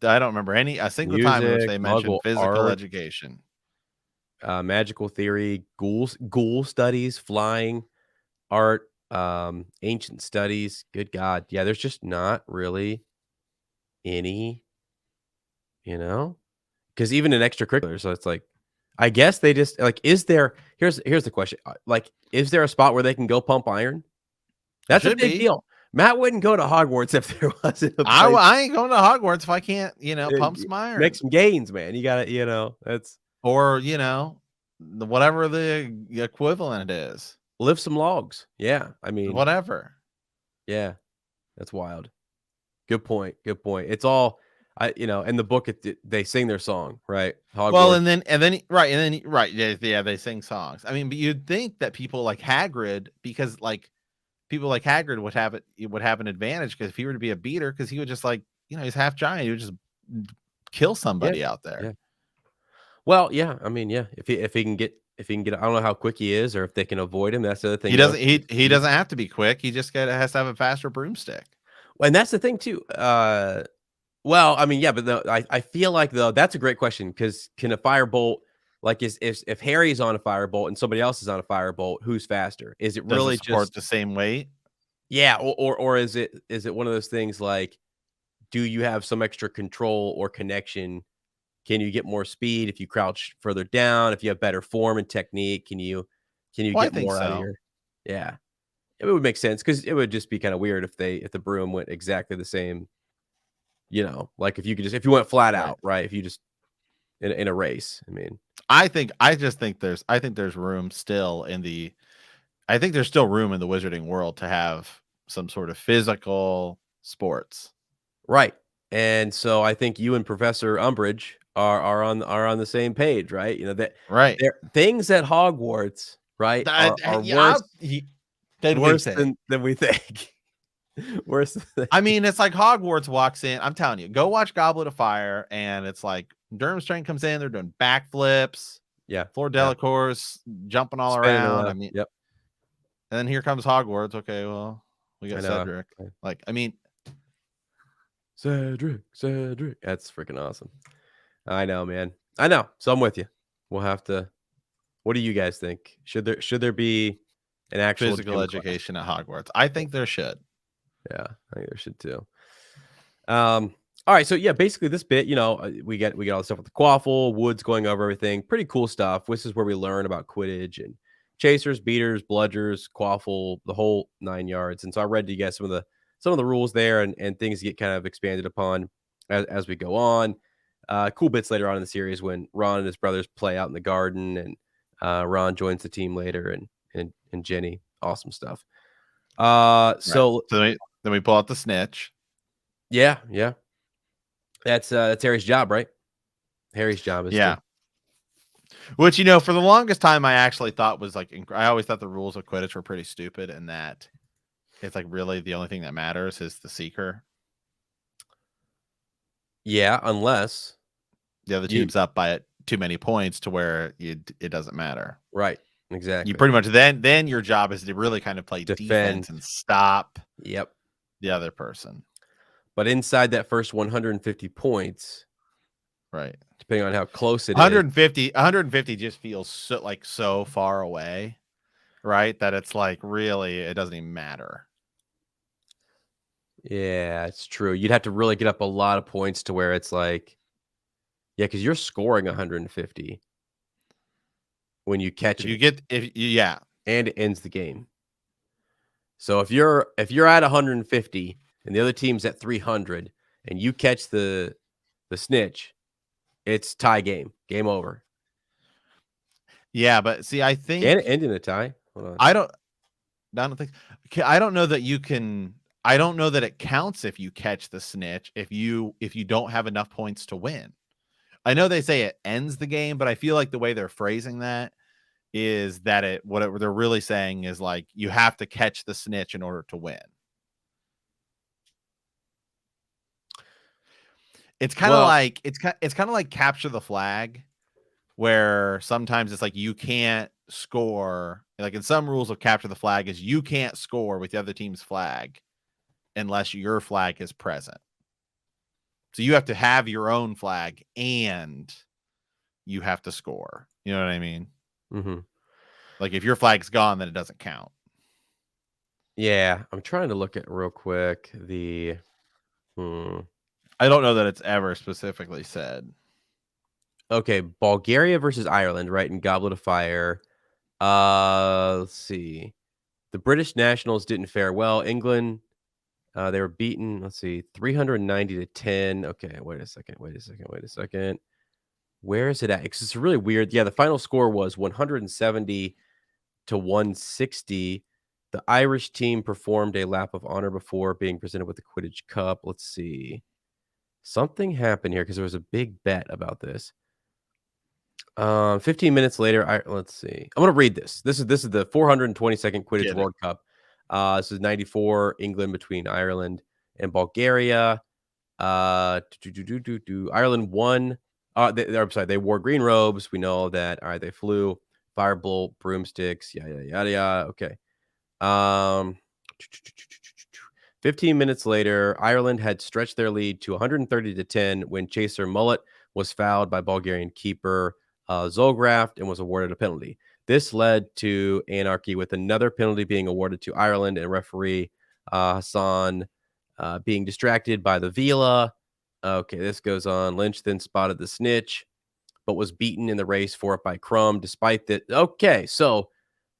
don't remember a single time in which they mentioned physical education. Magical theory, ghoul studies, flying, art, ancient studies. Good God. Yeah, there's just not really any, because even in extracurricular, so it's like, I guess they just like, here's the question. Like, is there a spot where they can go pump iron? That's a big deal. Matt wouldn't go to Hogwarts if there wasn't a place. I ain't going to Hogwarts if I can't, pump some iron. Make some gains, man. You gotta, that's, or, whatever the equivalent is. Lift some logs. Yeah. I mean, whatever. Yeah. That's wild. Good point. It's all, in the book, they sing their song, right? Hogwarts. Well, and then right. Yeah, they sing songs. I mean, but you'd think that people like Hagrid, because like people like Hagrid would have an advantage, because if he were to be a beater, because he would just he's half giant, he would just kill somebody out there. Yeah. Well, yeah. I mean, yeah. If he can get, I don't know how quick he is, or if they can avoid him. That's the other thing. He doesn't have to be quick. He just has to have a faster broomstick. And that's the thing too. Well, I mean, yeah, but I feel like that's a great question, because can a firebolt, like, if Harry's on a firebolt and somebody else is on a firebolt, who's faster? Is it really just the same weight? Yeah, or is it one of those things like, do you have some extra control or connection? Can you get more speed if you crouch further down? If you have better form and technique, can you get more out of your? Yeah, it would make sense, because it would just be kind of weird if the broom went exactly the same. Like if you went flat out, right? If you just in a race, I mean, I think there's room still I think there's still room in the wizarding world to have some sort of physical sports. Right. And so I think you and Professor Umbridge are on the same page, right? Right. Things at Hogwarts, right, are worse than we think. Worse. I mean, it's like Hogwarts walks in. I'm telling you, go watch Goblet of Fire, and it's like Durmstrang comes in. They're doing backflips. Yeah. Fleur Delacour's jumping all around. I mean, yep. And then here comes Hogwarts. Okay, well, we got Cedric. Like, I mean, Cedric. That's freaking awesome. I know, man. I know. So I'm with you. We'll have to. What do you guys think? Should there be an actual physical education at Hogwarts? I think there should. Yeah, I think there should too. All right, so yeah, basically this bit, we get all the stuff with the quaffle, Woods going over everything, pretty cool stuff. This is where we learn about Quidditch and chasers, beaters, bludgers, quaffle, the whole 9 yards. And so I read to you guys some of the rules there, and things get kind of expanded upon as we go on. Cool bits later on in the series when Ron and his brothers play out in the garden, and Ron joins the team later, and Jenny, awesome stuff. Right. So then we pull out the snitch. yeah, that's Harry's job, right? Harry's job is Yeah. Which, for the longest time, I actually thought was like, I always thought the rules of Quidditch were pretty stupid, and that it's like really the only thing that matters is the seeker. Yeah, unless the other team's up by too many points to where it doesn't matter. Right. Exactly. You pretty much then your job is to really kind of play Defend. defense and stop Yep. the other person. But inside that first 150 points, right, depending on how close it 150 just feels so far away, right, that it's like really it doesn't even matter. Yeah, it's true. You'd have to really get up a lot of points to where it's like, yeah, because you're scoring 150 when you catch it. And it ends the game. So if you're at 150 and the other team's at 300 and you catch the snitch, it's tie game. Game over. Yeah, but see, I think and end in a tie. Hold on. I don't think. I don't know that you can. I don't know that it counts if you catch the snitch if you don't have enough points to win. I know they say it ends the game, but I feel like the way they're phrasing that is that what they're really saying is like you have to catch the snitch in order to win. It's kind of like it's kind of like capture the flag, where sometimes it's like you can't score. Like in some rules of capture the flag is you can't score with the other team's flag unless your flag is present. So you have to have your own flag and you have to score. You know what I mean? Mm-hmm. Like if your flag's gone, then it doesn't count. Yeah, I'm trying to look at real quick I don't know that it's ever specifically said. Okay, Bulgaria versus Ireland, right, in Goblet of Fire. Let's see. The British nationals didn't fare well. England, they were beaten, let's see, 390-10. Okay, wait a second. Where is it at? Because it's really weird. Yeah, the final score was 170-160. The Irish team performed a lap of honor before being presented with the Quidditch Cup. Let's see. Something happened here because there was a big bet about this. 15 minutes later, let's see. I'm going to read this. This is the 422nd Quidditch World Cup. This is 94 England between Ireland and Bulgaria. Ireland won. I'm sorry, they wore green robes. We know that. All right, they flew firebolt, broomsticks, yada. Okay. 15 minutes later, Ireland had stretched their lead to 130-10 when chaser Mullet was fouled by Bulgarian keeper Zograf and was awarded a penalty. This led to anarchy with another penalty being awarded to Ireland and referee Hassan being distracted by the Vila. Okay, this goes on. Lynch then spotted the snitch, but was beaten in the race for it by Crumb despite that. Okay, so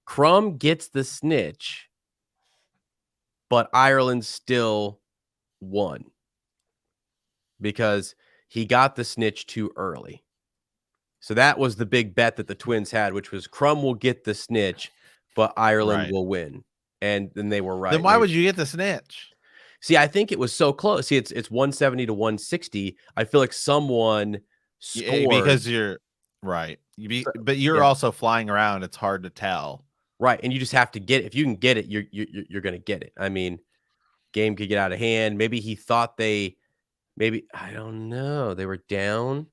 Crumb gets the snitch, but Ireland still won because he got the snitch too early. So that was the big bet that the Twins had, which was Crumb will get the snitch, but Ireland will win. And then they were right. Then why would you get the snitch? See, I think it was so close. See, it's 170-160. I feel like someone scored. Because you're right. But you're also flying around. It's hard to tell. Right. And you just have to get it. If you can get it, you're going to get it. I mean, game could get out of hand. Maybe he thought I don't know. They were down.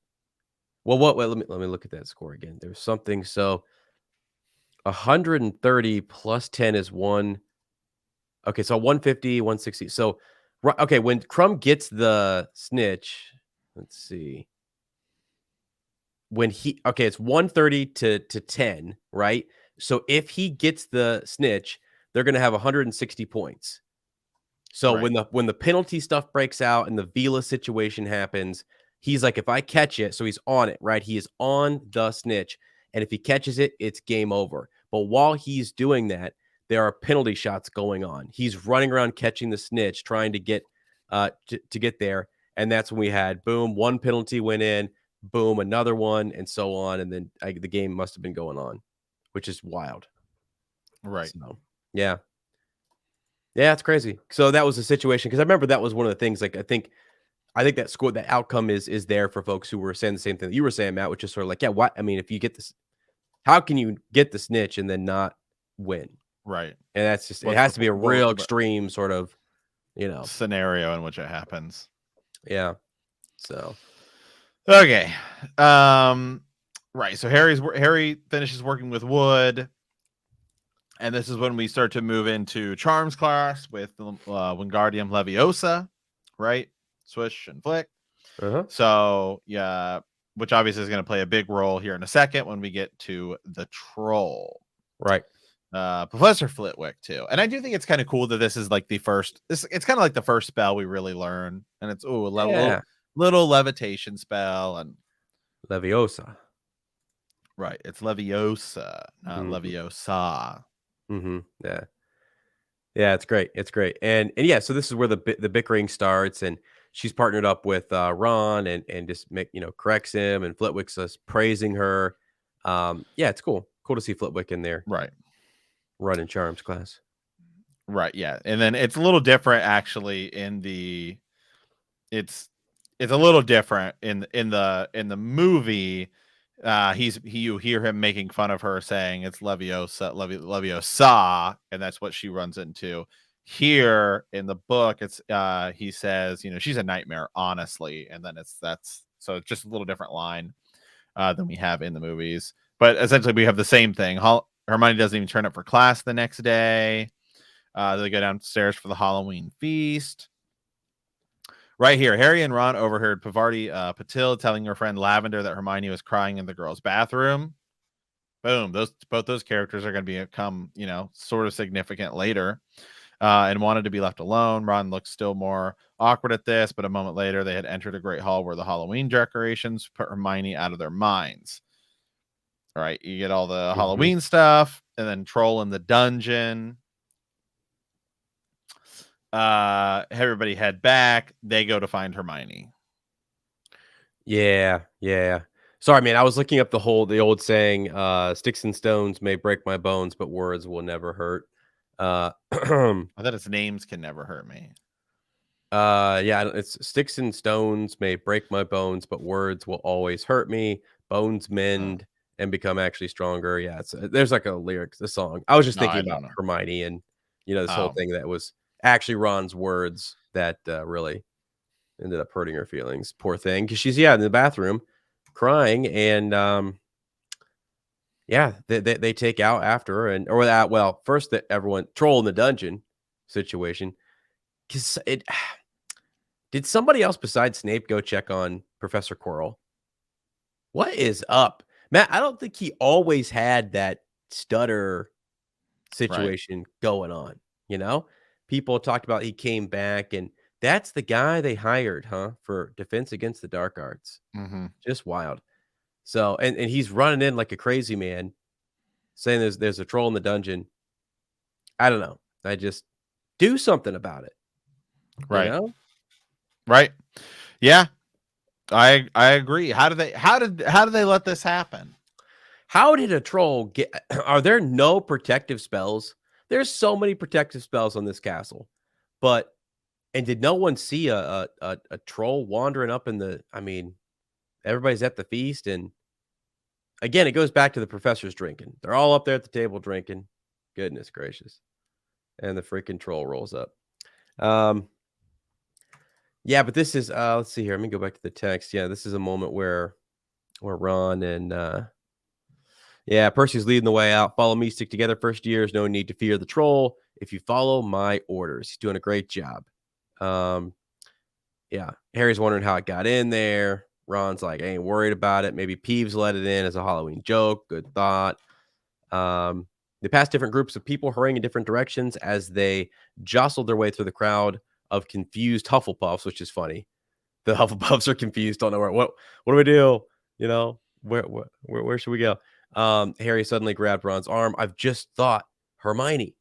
Well, let me look at that score again. There's something. So 130 plus 10 is 1. Okay, so 150, 160. So, okay, when Crumb gets the snitch, let's see. It's 130 to 10, right? So if he gets the snitch, they're going to have 160 points. So when the penalty stuff breaks out and the Vila situation happens, he's like, if I catch it, so he's on it, right? He is on the snitch. And if he catches it, it's game over. But while he's doing that, there are penalty shots going on. He's running around catching the snitch, trying to get to get there. And that's when we had boom, one penalty went in, boom, another one, and so on. And then the game must have been going on, which is wild. Right. So, yeah. Yeah, it's crazy. So that was the situation because I remember that was one of the things. Like I think that score, that outcome is there for folks who were saying the same thing that you were saying, Matt, which is sort of like, yeah, what? I mean, if you get this, how can you get the snitch and then not win? Right. And that's just, it What's has the to be a real extreme sort of, scenario in which it happens. Yeah. So. Okay. Right. So Harry finishes working with Wood. And this is when we start to move into Charms class with Wingardium Leviosa, right? Swish and flick. Uh-huh. So, yeah, which obviously is going to play a big role here in a second when we get to the troll. Right. Professor Flitwick, too. And I do think it's kind of cool that this is like the first, it's kind of like the first spell we really learn. And it's, little levitation spell. And Leviosa. Right. It's Leviosa, not Leviosa. Mm-hmm. Yeah. Yeah, it's great. It's great. And yeah, so this is where the bickering starts, and she's partnered up with Ron and just corrects him, and Flitwick's praising her. Yeah, it's cool. Cool to see Flitwick in there. Right. Running Charms class. Right, yeah. And then it's a little different actually it's a little different in the movie. You hear him making fun of her saying it's Leviosa, and that's what she runs into. Here in the book, it's he says, she's a nightmare, honestly, and then so it's just a little different line than we have in the movies. But essentially, we have the same thing. Hermione doesn't even turn up for class the next day. They go downstairs for the Halloween feast. Right here, Harry and Ron overheard Pavarti Patil telling her friend Lavender that Hermione was crying in the girls' bathroom. Boom. Both those characters are going to become, sort of significant later. And wanted to be left alone. Ron looked still more awkward at this, but a moment later, they had entered a great hall where the Halloween decorations put Hermione out of their minds. All right, you get all the Halloween stuff, and then troll in the dungeon. Everybody head back. They go to find Hermione. Yeah. Sorry, man. I was looking up the old saying, sticks and stones may break my bones, but words will never hurt. I thought its names can never hurt me. Yeah, it's sticks and stones may break my bones, but words will always hurt me. Bones mend and become actually stronger. Yeah, there's like a lyric, the song. I was just thinking about Hermione and this whole thing that was actually Ron's words that really ended up hurting her feelings. Poor thing, because she's in the bathroom crying, and yeah, they take out after her, first that everyone troll in the dungeon situation, because it. Did somebody else besides Snape go check on Professor Quirrell? What is up? Matt, I don't think he always had that stutter situation going on, People talked about he came back, and that's the guy they hired, for Defense Against the Dark Arts. Mm-hmm. Just wild. So, and he's running in like a crazy man, saying there's a troll in the dungeon. I don't know. I just do something about it. Right. Right. Yeah. I agree. How did they let this happen? How did a troll get? Are there no protective spells? There's so many protective spells on this castle, and did no one see a troll wandering up in the? I mean, everybody's at the feast, and again, it goes back to the professors drinking. They're all up there at the table drinking. Goodness gracious, and the freaking troll rolls up. Yeah, but this is let's see here. Let me go back to the text. Yeah, this is a moment where Ron and Percy's leading the way out. Follow me, stick together. First years, no need to fear the troll. If you follow my orders, he's doing a great job. Yeah, Harry's wondering how it got in there. Ron's like, I ain't worried about it. Maybe Peeves let it in as a Halloween joke. Good thought. They passed different groups of people hurrying in different directions as they jostled their way through the crowd of confused Hufflepuffs, which is funny. The Hufflepuffs are confused, don't know what do we do? Where should we go? Harry suddenly grabbed Ron's arm. I've just thought, Hermione,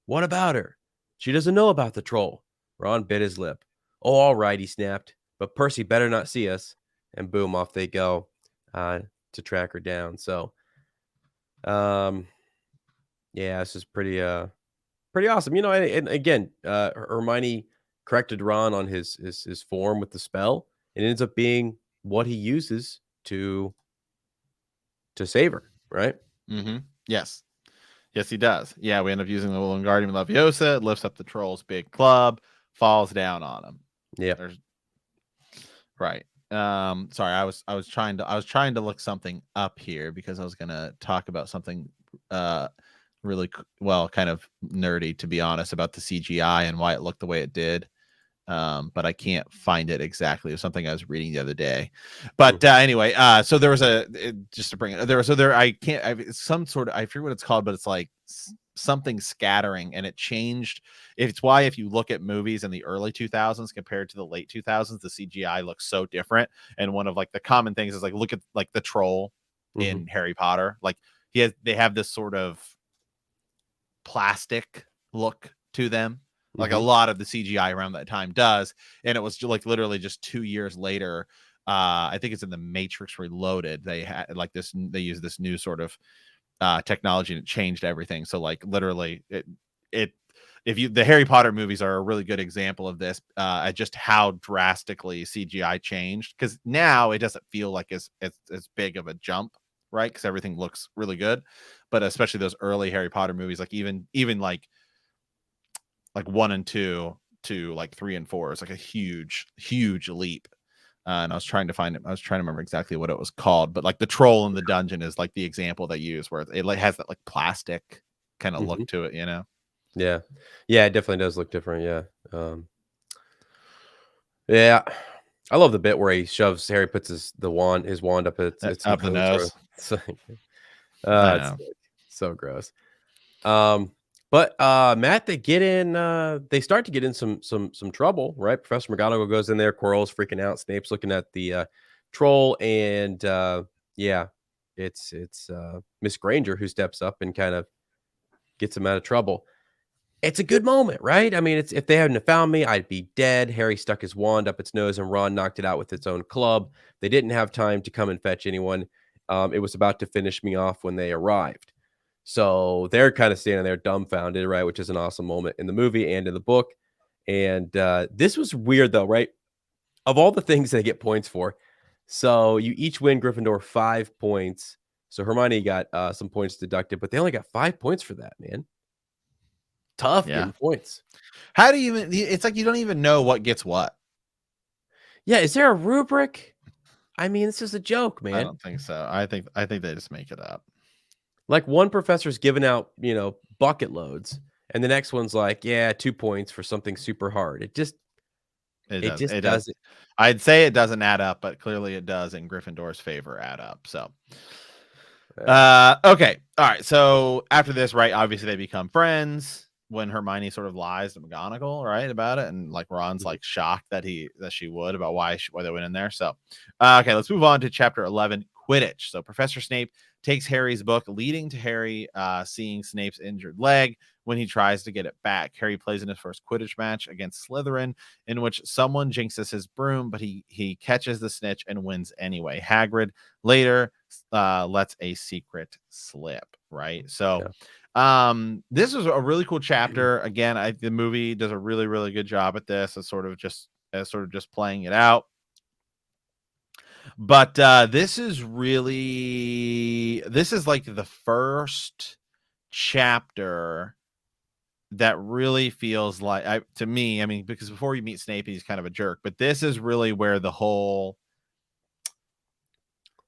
what about her? She doesn't know about the troll. Ron bit his lip. Oh, all right, he snapped. but Percy better not see us. And boom, off they go to track her down. So, yeah, this is pretty awesome. And again, Hermione corrected Ron on his form with the spell. It ends up being what he uses to save her, right? Mm-hmm. Yes. Yes, he does. Yeah, we end up using the Wingardium Leviosa. It lifts up the troll's big club, falls down on him. Yeah. Right. Sorry, I was trying to look something up here because I was gonna talk about something really kind of nerdy, to be honest, about the CGI and why it looked the way it did. But I can't find it exactly. It was something I was reading the other day. But anyway, so there was just to bring it there. I some sort of, I forget what it's called, but it's like something scattering, and it changed. It's why if you look at movies in the early 2000s compared to the late 2000s, the CGI looks so different. And one of like the common things is like, look at like the troll in Harry Potter. Like they have this sort of plastic look to them, like a lot of the CGI around that time does. And it was like literally just 2 years later, I think it's in the Matrix Reloaded, they had like this, they used this new sort of technology, and it changed everything. So like literally the Harry Potter movies are a really good example of this, at just how drastically CGI changed, because now it doesn't feel like as big of a jump, right? Because everything looks really good. But especially those early Harry Potter movies, like even like 1 and 2 to like 3 and 4 is like a huge leap. And I was trying to find it. I was trying to remember exactly what it was called, but like the troll in the dungeon is like the example they use, where it like has that like plastic kind of look to it, you know? Yeah. Yeah, it definitely does look different. Yeah. Yeah. I love the bit where Harry puts his wand up its Up the nose. It's like, I it's know. so gross. But Matt, they start to get in some trouble, right? Professor McGonagall goes in there, Quirrell's freaking out, Snape's looking at the troll, and yeah, it's Miss Granger who steps up and kind of gets him out of trouble. It's a good moment, right? I mean, if they hadn't have found me, I'd be dead. Harry stuck his wand up its nose, and Ron knocked it out with its own club. They didn't have time to come and fetch anyone. It was about to finish me off when they arrived. So they're kind of standing there dumbfounded, right? Which is an awesome moment in the movie and in the book. And this was weird, though, right? Of all the things they get points for, so you each win Gryffindor 5 points. So Hermione got some points deducted, but they only got 5 points for that, man. Tough getting points. How do you even? It's like you don't even know what gets what. Yeah, is there a rubric? I mean, this is a joke, man. I don't think so. I think they just make it up. Like one professor's giving out, bucket loads, and the next one's like, yeah, 2 points for something super hard. It just doesn't. I'd say it doesn't add up, but clearly it does in Gryffindor's favor add up. So, okay, all right. So after this, right? Obviously, they become friends when Hermione sort of lies to McGonagall, right, about it, and like Ron's like shocked that she would, about why they went in there. So, okay, let's move on to chapter 11, Quidditch. So Professor Snape takes Harry's book, leading to Harry seeing Snape's injured leg when he tries to get it back. Harry plays in his first Quidditch match against Slytherin, in which someone jinxes his broom, but he catches the snitch and wins anyway. Hagrid later lets a secret slip, right? So this is a really cool chapter. Again, the movie does a really, really good job at this, as sort of just playing it out. But this is like the first chapter that really feels like, to me, I mean, because before you meet Snape, he's kind of a jerk, but this is really where the whole,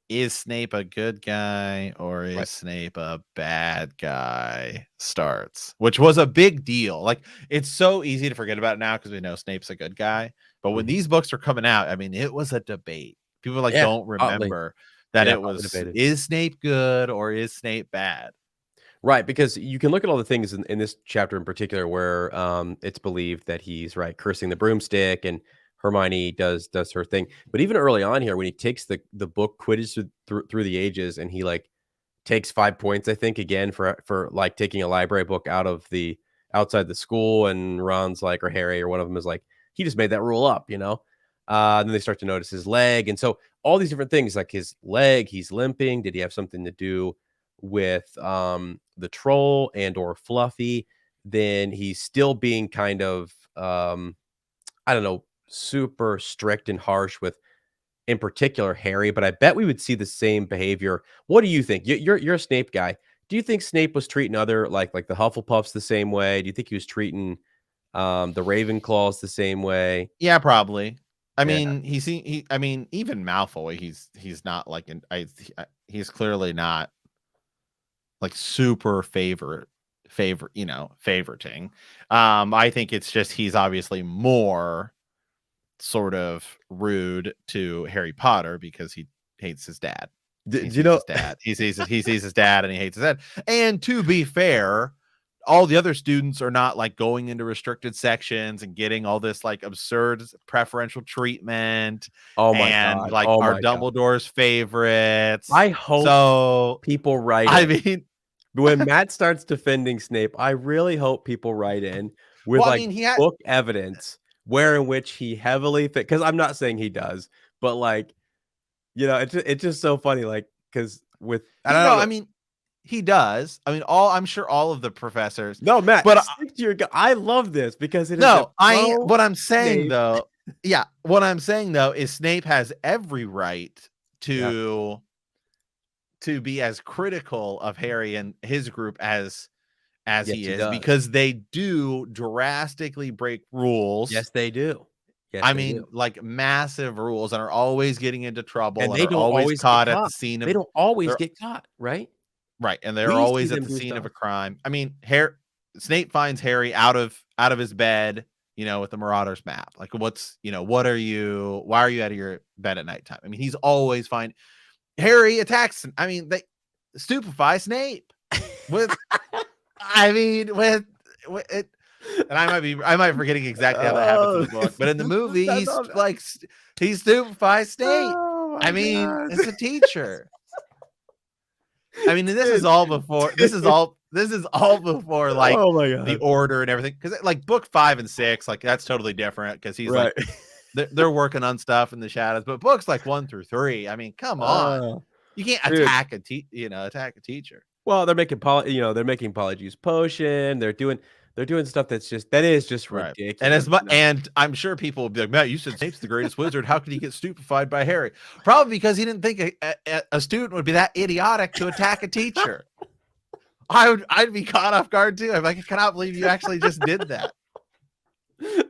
is Snape a good guy or is Snape a bad guy, starts, which was a big deal. Like, it's so easy to forget about it now because we know Snape's a good guy. But when these books are coming out, I mean, it was a debate. People don't remember that it was, is Snape good or is Snape bad? Right, because you can look at all the things in this chapter in particular where it's believed that he's cursing the broomstick, and Hermione does her thing. But even early on here, when he takes the book Quidditch through the ages, and he takes 5 points, I think, again for like taking a library book outside the school, and Ron's like, or Harry or one of them is like, he just made that rule up, Then they start to notice his leg. And so all these different things, like his leg, he's limping. Did he have something to do with the troll and or Fluffy? Then he's still being kind of I don't know, super strict and harsh with, in particular, Harry, but I bet we would see the same behavior. What do you think? You're a Snape guy. Do you think Snape was treating other like the Hufflepuffs the same way? Do you think he was treating the Ravenclaws the same way? Yeah, probably. I Yeah. mean, I mean, even Malfoy, he's not like he's clearly not like super favoriting. I think it's just he's obviously more sort of rude to Harry Potter because he hates his dad. Do He you sees know his dad. He sees his dad and he hates his dad. And to be fair, all the other students are not like going into restricted sections and getting all this like absurd preferential treatment Oh my and god. like Oh our my god. Dumbledore's favorites. I hope So people write I in. mean, When Matt starts defending Snape, I really hope people write in with, well, I like, mean, he had book evidence where in which he heavily because I'm not saying he does, but, like, it's just so funny, like, because with and I don't know. I mean, he does. I mean, I'm sure all of the professors, No, Matt, but stick to your gu I love this because it is a no, pro what I'm saying Snape. though, yeah, what I'm saying though is Snape has every right Yeah. to be as critical of Harry and his group as Yes, he he is does. because they do drastically break rules. Yes, they do. Yes, I they do. mean, like massive rules and are always getting into trouble And and they are don't always always get caught at the caught. scene They of don't always they're get caught, right? right, and they're We see always at them the do scene of stuff. a crime. I mean, Snape finds Harry out of his bed, with the Marauders map. Like, why are you out of your bed at nighttime? I mean, he's always fine. Harry attacks. I mean, they stupefy Snape with, I mean, with it. And I might be forgetting exactly how that happens in Oh, the book, but in the movie, I love that. he stupefies Snape. Oh I my mean, god. it's a teacher. I mean, Dude, dude. this is all before like Oh my the god. order and everything. Because like book 5 and 6, like that's totally different. Because he's like Right. they're working on stuff in the shadows. But books like 1 through 3, I mean, come on, Oh, you can't dude. attack a teacher. Well, they're making Polyjuice Potion. They're doing stuff that is just Right. And ridiculous, and I'm sure people will be like, Matt, you said Snape's the greatest wizard. How could he get stupefied by Harry? Probably because he didn't think a student would be that idiotic to attack a teacher. I'd be caught off guard too. I'm like, I cannot believe you actually just did that.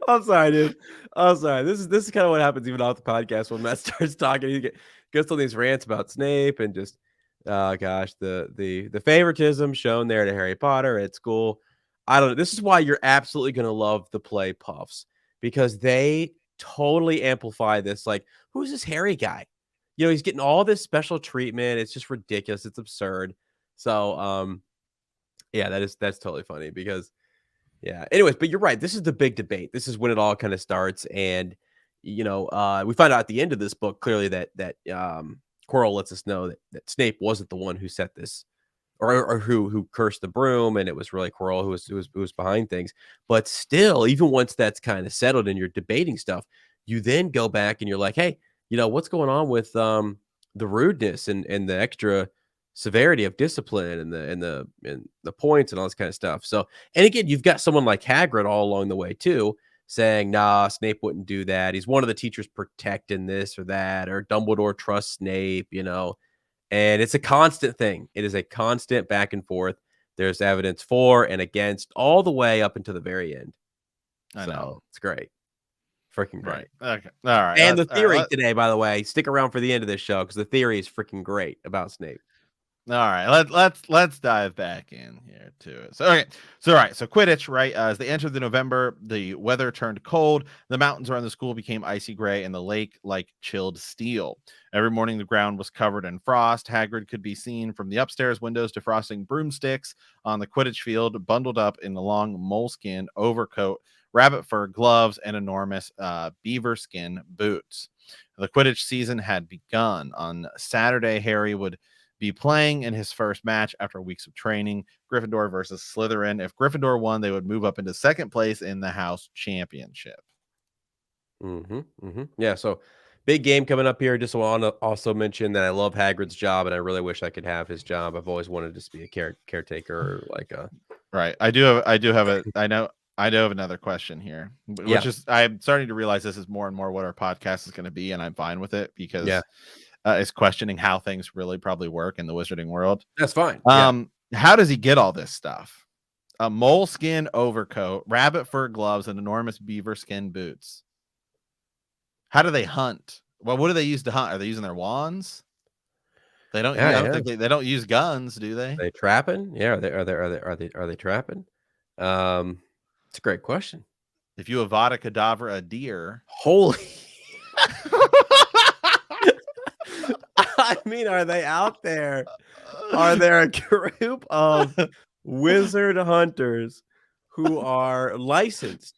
I'm sorry, dude. I'm sorry. This is kind of what happens even off the podcast when Matt starts talking. He gets on these rants about Snape and just, oh gosh, the favoritism shown there to Harry Potter at school. I don't know. This is why you're absolutely gonna love the play Puffs because they totally amplify this. Like, who's this Harry guy? He's getting all this special treatment. It's just ridiculous. It's absurd. So, yeah, that's totally funny because yeah. Anyways, but you're right. This is the big debate. This is when it all kind of starts, and we find out at the end of this book clearly that Quirrell lets us know that Snape wasn't the one who set this, or who cursed the broom, and it was really Quirrell who was behind things. But still, even once that's kind of settled and you're debating stuff, you then go back and you're like, hey, what's going on with the rudeness and the extra severity of discipline and the points and all this kind of stuff. So, and again, you've got someone like Hagrid all along the way too, saying, "Nah, Snape wouldn't do that. He's one of the teachers protecting this or that, or Dumbledore trusts Snape." And it's a constant thing. It is a constant back and forth. There's evidence for and against all the way up until the very end. I know. So it's great, freaking great. Right. Okay. All right. And the All right. theory today, by the way, stick around for the end of this show because the theory is freaking great about Snape. All right, let's dive back in here to it. So okay, so all right, so Quidditch, right? As they entered the November, the weather turned cold. The mountains around the school became icy gray, and the lake like chilled steel. Every morning, the ground was covered in frost. Hagrid could be seen from the upstairs windows defrosting broomsticks on the Quidditch field, bundled up in the long moleskin overcoat, rabbit fur gloves, and enormous beaver skin boots. The Quidditch season had begun. On Saturday, Harry would be playing in his first match after weeks of training, Gryffindor versus Slytherin. If Gryffindor won, they would move up into second place in the house championship. Yeah, so big game coming up here. Just want to also mention that I love Hagrid's job, and I really wish I could have his job. I've always wanted to just be a caretaker, or like a Right. I do have another question here, which yeah, is I'm starting to realize this is more and more what our podcast is going to be, and I'm fine with it yeah, because it's questioning how things really probably work in the wizarding world. that's fine. Yeah, How does he get all this stuff? A moleskin overcoat, rabbit fur gloves, and enormous beaver skin boots. How do they hunt? Well, what do they use to hunt? Are they using their wands? They don't. I yeah, don't yeah. think they don't use guns, do they? They trapping? Yeah, are they trapping? It's a great question. If you Avada Kedavra a deer, Holy, I mean, are they out there? Are there a group of wizard hunters who are licensed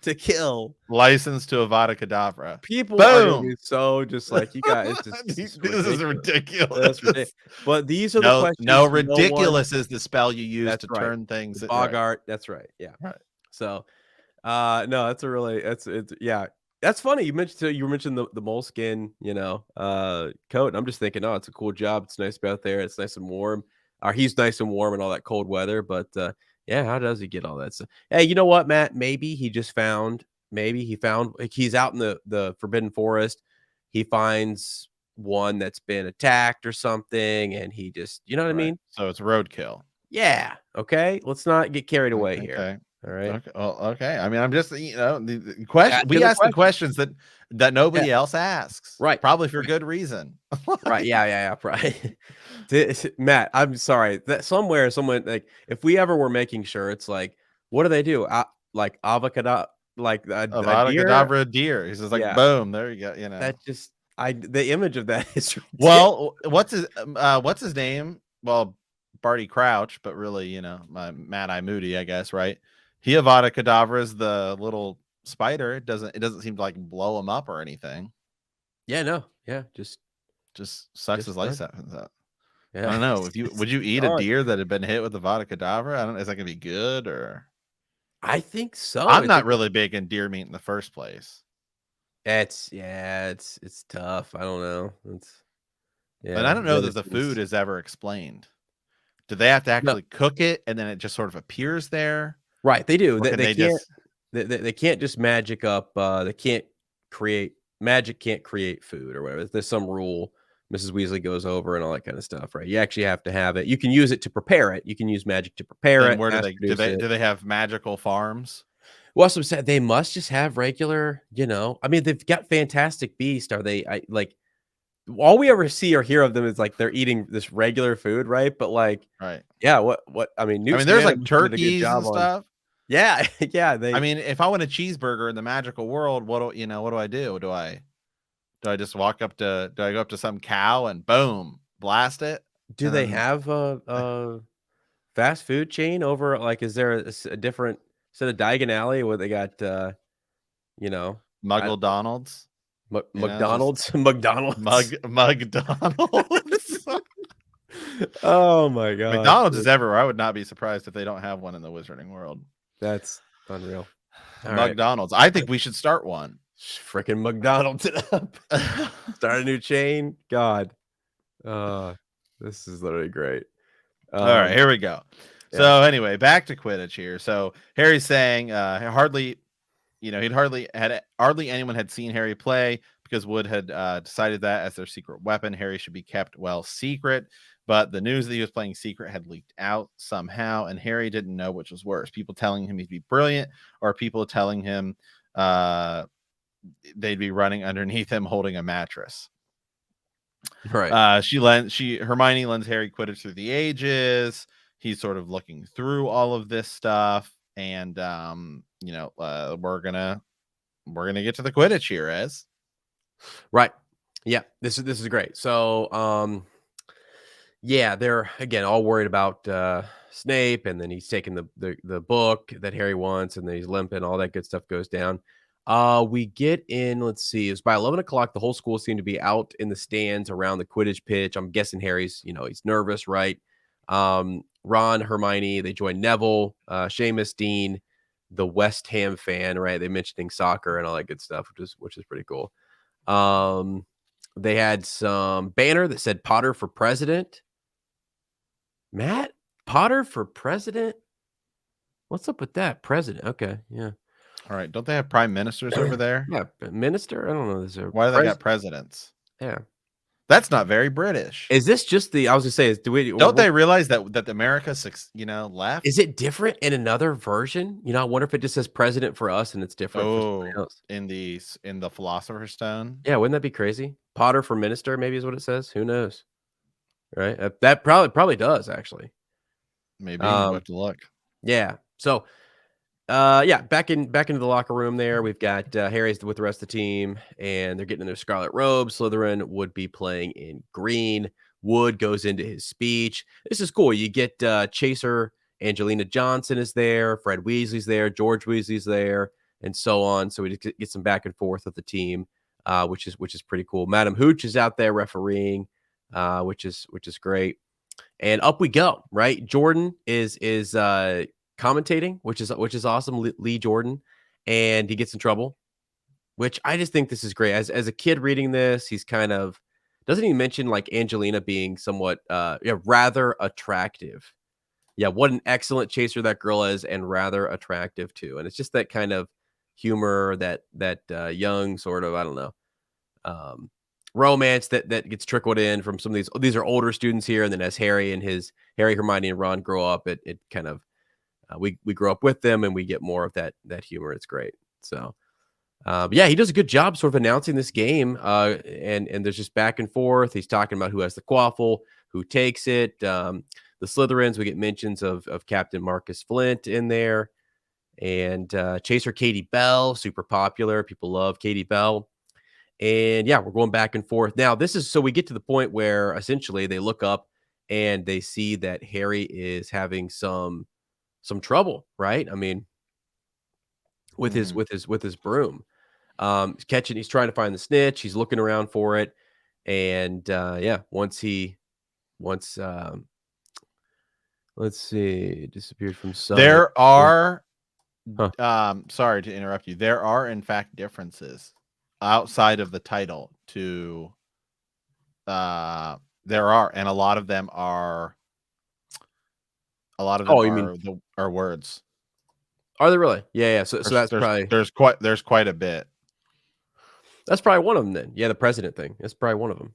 to kill? license to Avada Kedavra. People are gonna Boom. be so just like, you guys, this This is is ridiculous. ridiculous. That's ridiculous. But these are the No, questions no, no one. ridiculous is the spell you use That's to right. turn things. The Right. Bogart. That's right. Yeah. Right. So, no, that's a really it's yeah. That's funny. You mentioned the moleskin, coat. And I'm just thinking, oh, it's a cool job. It's nice to be out there. It's nice and warm. Or he's nice and warm in all that cold weather. But yeah, how does he get all that stuff? Hey, you know what, Matt? Maybe he found like he's out in the Forbidden Forest. He finds one that's been attacked or something, and he just, you know what I Right. mean? So it's roadkill. Yeah. Okay. Let's not get carried away here. Okay. All right. Okay. Well, okay. I mean, I'm just the question. We the ask the question. questions that nobody else asks. Right. Probably for good reason. Right. Yeah. Right. Matt, I'm sorry that somewhere someone like if we ever were making shirts, like what do they do? Like avocado, like a Avada deer. Kedavra deer. He's just like, Yeah. boom. There you go. That just the image of that is ridiculous. Well, what's his name? Well, Barty Crouch, but really, Mad Eye Moody, I guess, right? He Avada Kedavra is the little spider. It doesn't seem to like blow him up or anything. Yeah. No. Yeah. Just Sucks his life sentence out. yeah. I don't know. Would you eat a God. deer that had been hit with Avada Kedavra? I don't know. Is that gonna be good or? I think so. I'm not really big in deer meat in the first place. It's tough. I don't know. And I don't know that the food is ever explained. Do they have to actually cook it and then it just sort of appears there? Right, they do. Or They can't. They can't just magic up. They can't create magic. Can't create food or whatever. There's some rule Mrs. Weasley goes over and all that kind of stuff. Right. You actually have to have it. You can use it to prepare it. You can use magic to prepare it. Where do they have magical farms? Well, some said they must just have regular. I mean, they've got Fantastic Beast. Are they like? All we ever see or hear of them is like they're eating this regular food, right? But like, right? Yeah. What? I mean, there's like turkeys and stuff. Yeah, yeah. I mean, if I want a cheeseburger in the magical world, what do I do? Do I just walk up to? Do I go up to some cow and boom, blast it? Do they have a fast food chain over? Like, is there a different set of Diagon Alley where they got Muggle Donald's? McDonald's, McDonald's, McDonald's. Oh my god, McDonald's is everywhere. I would not be surprised if they don't have one in the Wizarding world. That's unreal. McDonald's. Right. I think we should start one. Freaking McDonald's it up. Start a new chain. God, this is literally great. All right, here we go. Yeah. So anyway, back to Quidditch here. So Harry's saying hardly anyone had seen Harry play because Wood had decided that as their secret weapon, Harry should be kept well secret. But the news that he was playing secret had leaked out somehow, and Harry didn't know which was worse: people telling him he'd be brilliant, or people telling him they'd be running underneath him holding a mattress. Right. Hermione lends Harry Quidditch through the ages. He's sort of looking through all of this stuff, and we're gonna get to the Quidditch here, Ez. Right. Yeah. This is great. So yeah, they're again all worried about Snape, and then he's taking the book that Harry wants, and then he's limping. All that good stuff goes down. We get in. Let's see. It's by 11 o'clock. The whole school seemed to be out in the stands around the Quidditch pitch. I'm guessing Harry's, he's nervous, right? Ron, Hermione, they join Neville, Seamus, Dean. the West Ham fan, right? They mentioning soccer and all that good stuff, which is pretty cool. They had some banner that said Potter for president. Matt, Potter for president? What's up with that? President. Okay, yeah. All right. Don't they have prime ministers over there? Yeah, minister? I don't know. Is there Why do they got presidents? Yeah. That's not very British. Is this just I was gonna say, don't they realize that America, left? Is it different in another version? I wonder if it just says president for us and it's different for somebody else. In the Philosopher's Stone. Yeah, wouldn't that be crazy? Potter for minister, maybe is what it says. Who knows? Right? That probably does actually. Maybe we'll have to look. Yeah. So back into the locker room there. We've got Harry's with the rest of the team, and they're getting in their scarlet robes. Slytherin would be playing in green. Wood goes into his speech. This is cool. You get Chaser, Angelina Johnson is there, Fred Weasley's there, George Weasley's there, and so on. So we get some back and forth with the team, which is pretty cool. Madam Hooch is out there refereeing, which is great. And up we go. Right, Jordan is commentating, which is awesome. Lee Jordan, and he gets in trouble, which I just think this is great. As a kid reading this, he's kind of doesn't he mention like Angelina being somewhat rather attractive. Yeah, what an excellent chaser that girl is, and rather attractive too. And it's just that kind of humor, that young sort of, I don't know, romance that gets trickled in from some of these are older students here, and then as Harry, Hermione, and Ron grow up, it kind of we grow up with them and we get more of that humor. It's great. So he does a good job sort of announcing this game. And there's just back and forth. He's talking about who has the quaffle, who takes it. The Slytherins, we get mentions of Captain Marcus Flint in there, and Chaser Katie Bell, super popular. People love Katie Bell. And we're going back and forth. Now, so we get to the point where essentially they look up and they see that Harry is having some trouble, right? I mean, with his broom. He's trying to find the snitch. He's looking around for it. And once let's see, disappeared from sight. There are sorry to interrupt you. There are in fact differences outside of the title to there are, and a lot of them are words. Are they really? Yeah. So that's probably there's quite a bit. That's probably one of them then. Yeah, the president thing. That's probably one of them.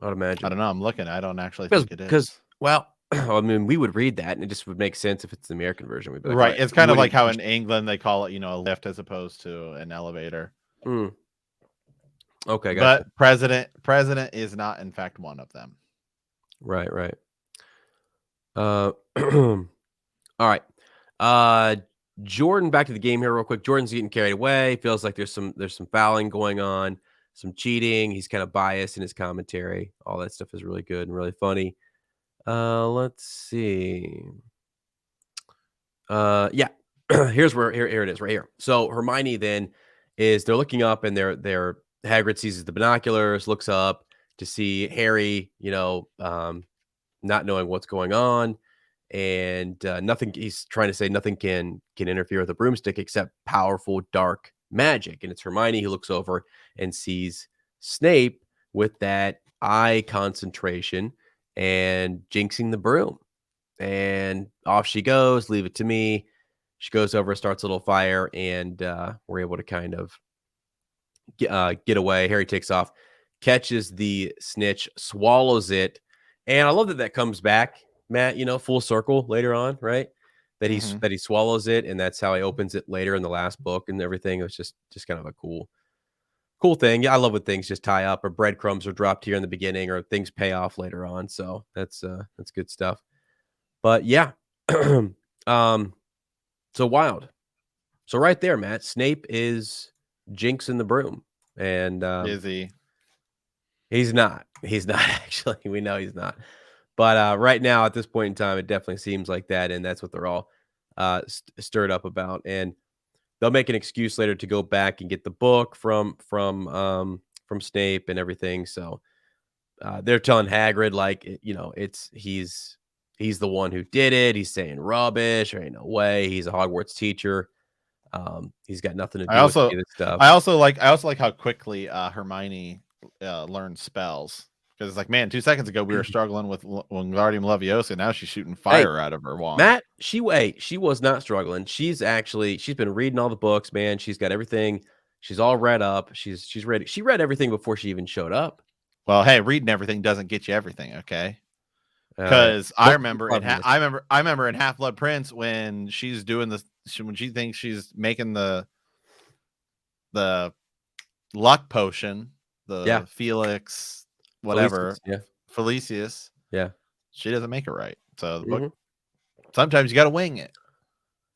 I would imagine. I don't know. I'm looking. I don't actually think it is. Because, I mean, we would read that, and it just would make sense if it's the American version. We'd be like, right. It's kind of like how in England they call it, a lift as opposed to an elevator. Okay, gotcha. But president is not, in fact, one of them. Right. All right. Jordan, back to the game here real quick. Jordan's getting carried away. Feels like there's some fouling going on, some cheating. He's kind of biased in his commentary. All that stuff is really good and really funny. Let's see. Here's where here it is right here. So Hermione then they're looking up, and they're Hagrid sees the binoculars, looks up to see Harry, not knowing what's going on. And nothing. He's trying to say nothing can interfere with a broomstick except powerful dark magic. And it's Hermione who looks over and sees Snape with that eye concentration and jinxing the broom. And off she goes. Leave it to me. She goes over, starts a little fire, and we're able to kind of get away. Harry takes off, catches the snitch, swallows it, and I love that comes back, Matt, full circle later on, right? That he swallows it, and that's how he opens it later in the last book and everything. It was just kind of a cool thing. Yeah, I love when things just tie up, or breadcrumbs are dropped here in the beginning, or things pay off later on. So that's good stuff. But yeah, so wild. So right there, Matt, Snape is jinxing the broom, and is he? He's not. He's not actually. We know he's not. But right now, at this point in time, it definitely seems like that, and that's what they're all stirred up about. And they'll make an excuse later to go back and get the book from Snape and everything. So they're telling Hagrid, like, he's the one who did it. He's saying rubbish. There ain't no way. He's a Hogwarts teacher. He's got nothing to I do with also any of this stuff. I also like how quickly Hermione learns spells. Because it's like, man, 2 seconds ago we were struggling with Wingardium Leviosa. Now she's shooting Hey, fire out of her wand. Matt, she was not struggling. She's been reading all the books, man. She's got everything. She's all read up. She's ready. She read everything before she even showed up. Well, hey, reading everything doesn't get you everything, okay? Yeah. Because I Book remember cleverness. I remember in Half Blood Prince when she's doing this when she thinks she's making the luck potion, Yeah. the Felix whatever Felicius, yeah. Felicius, Yeah. she doesn't make it right. So the book Mhm. sometimes you got to wing it.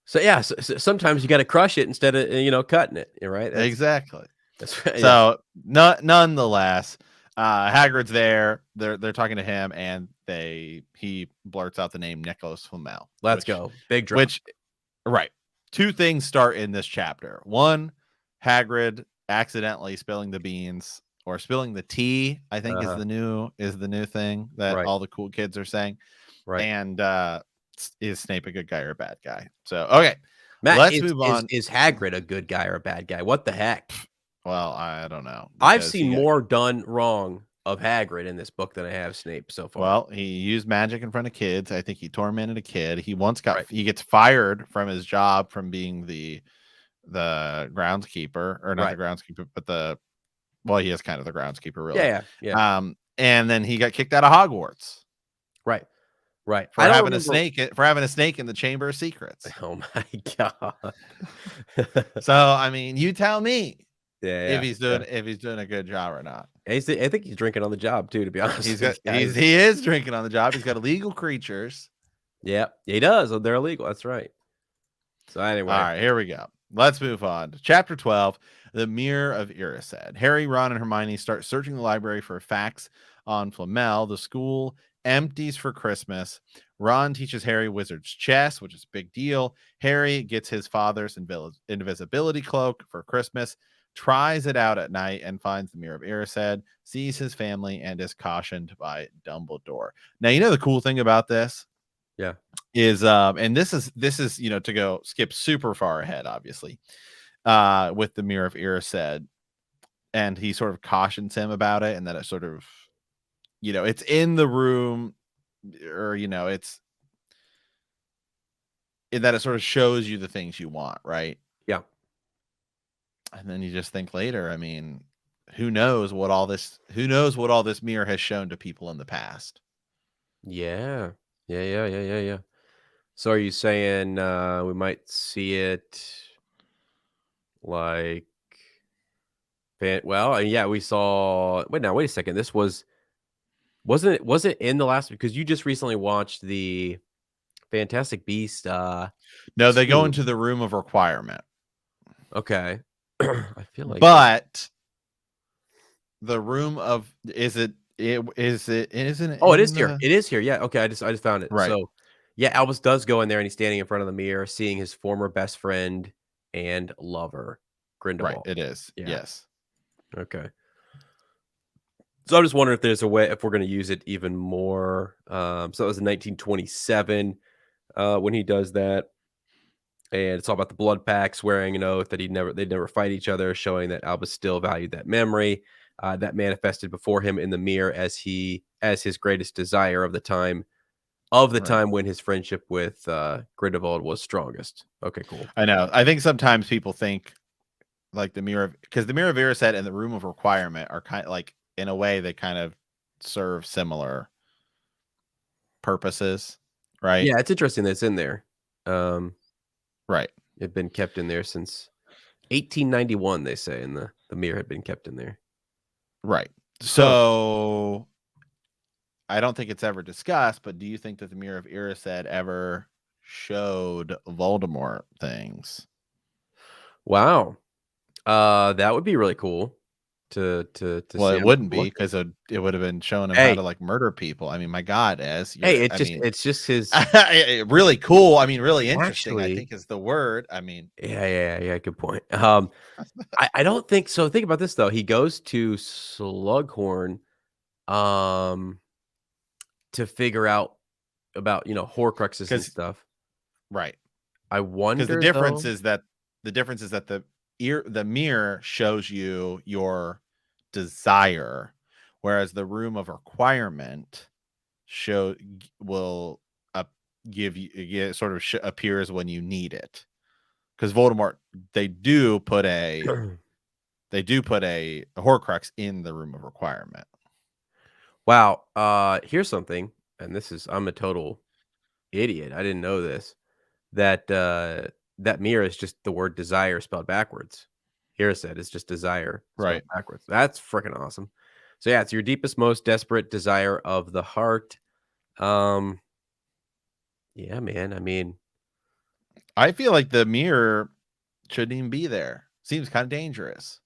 So, yeah, sometimes you gotta crush it instead of, cutting it, right? Exactly. That's right, yeah. So nonetheless, Hagrid's there. They're talking to him, and he blurts out the name Nicholas Flamel. Let's go. Big drop. Which right. Two things start in this chapter. One, Hagrid accidentally spilling the beans or spilling the tea, I think is the new thing that Right. all the cool kids are saying. Right. And is Snape a good guy or a bad guy? So okay. Matt, Let's move on. is Hagrid a good guy or a bad guy? What the heck? Well, I don't know. I've because seen he got- more done wrong of Hagrid in this book than I have Snape so far. Well, he used magic in front of kids. I think he tormented a kid. He once got Right. he gets fired from his job from being the groundskeeper, or not Right. the groundskeeper, but he is kind of the groundskeeper, really. Yeah. And then he got kicked out of Hogwarts Right. for I don't having remember. a snake in the Chamber of Secrets. Oh my god. So I mean, you tell me Yeah. if he's doing a good job or not. I think he's drinking on the job too, to be honest. He is drinking on the job. He's got illegal creatures. Yeah, he does. They're illegal. That's right. So anyway. All right, here we go. Let's move on to chapter 12, the Mirror of Erised. Harry, Ron, and Hermione start searching the library for facts on Flamel. The school empties for Christmas. Ron teaches Harry wizard's chess, which is a big deal. Harry gets his father's invisibility cloak for Christmas, tries it out at night, and finds the Mirror of Erised, sees his family, and is cautioned by Dumbledore. Now, you know the cool thing about this? Yeah. Is and this is to go skip super far ahead, obviously, with the Mirror of Erised, and he sort of cautions him about it, and that it sort of it's in the room, or it's that it sort of shows you the things you want, right? Yeah. And then you just think later, I mean, who knows what all this mirror has shown to people in the past. Yeah. So are you saying we might see it like we saw wait a second. This was it in the last, because you just recently watched the Fantastic Beast No, they go 2. into the room of requirement. Okay. I feel like But the room of isn't it? Oh, it is here. It is here. Yeah. Okay. I just found it. Right. So yeah, Albus does go in there and he's standing in front of the mirror, seeing his former best friend and lover, Grindelwald. Right. It is. Yeah. Yes. Okay. So I'm just wondering if there's a way, if we're going to use it even more. So it was in 1927 when he does that. And it's all about the blood pact, swearing an oath that they'd never fight each other, showing that Albus still valued that memory that manifested before him in the mirror as his greatest desire of the time when his friendship with Grindelwald was strongest. Okay, cool. I know. I think sometimes people think like the Mirror of Erised and the Room of Requirement are kind of like, in a way, they kind of serve similar purposes, right? Yeah, it's interesting that it's in there. Right. It's been kept in there since 1891, they say, and the mirror had been kept in there. Right. So I don't think it's ever discussed, but do you think that the Mirror of Erised ever showed Voldemort things? Wow. That would be really cool to Well, see. it wouldn't be, because it would have been showing him how to like murder people. I mean, my God, it's just his really cool. I mean, really interesting, actually, I think is the word. I mean, yeah, good point. I don't think so. Think about this though. He goes to Slughorn to figure out about Horcruxes and stuff. Right. I wonder, because the difference is that the difference is that the mirror shows you your desire, whereas the room of requirement will give you sort of appears when you need it. Because Voldemort, they do put a Horcrux in the room of requirement. Wow. Here's something, and I'm a total idiot. I didn't know this. That mirror is just the word desire spelled backwards. Here said it's just desire spelled Right. backwards. That's freaking awesome. So yeah, it's your deepest, most desperate desire of the heart. Yeah, man. I mean, I feel like the mirror shouldn't even be there. Seems kind of dangerous.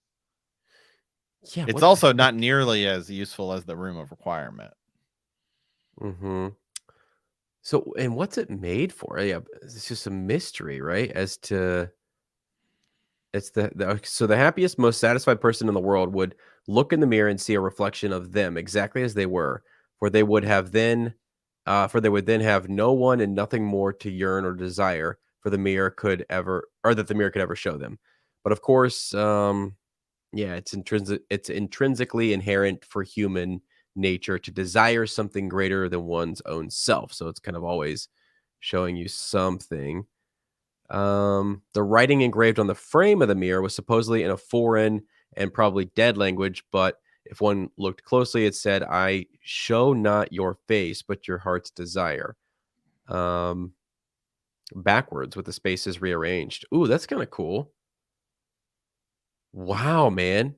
yeah. It's What the also heck? not nearly as useful as the room of requirement. Mm-hmm. So, and what's it made for? Yeah, it's just a mystery, right? As to it's so the happiest, most satisfied person in the world would look in the mirror and see a reflection of them exactly as they were, for they would then have no one and nothing more to yearn or desire for the mirror could ever, or that the mirror could ever show them. But of course, yeah, it's intrinsically inherent for human nature to desire something greater than one's own self. So it's kind of always showing you something. The writing engraved on the frame of the mirror was supposedly in a foreign and probably dead language, but if one looked closely, it said, "I show not your face, but your heart's desire." Um, Backwards with the spaces rearranged. Ooh, that's kind of cool. Wow, man.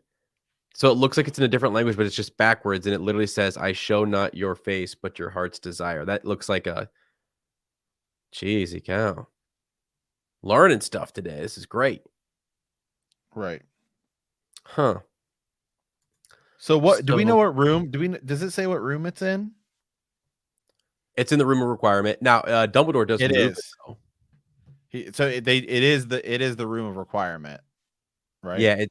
So it looks like it's in a different language, but it's just backwards, and it literally says, "I show not your face, but your heart's desire." That looks like a cheesy cow. Learning stuff today. This is great. Right. Huh. So what do we know So what room? Does it say what room it's in? it's in the room of requirement. Now, Dumbledore does It move it is. though. It is the room of requirement, right? Yeah,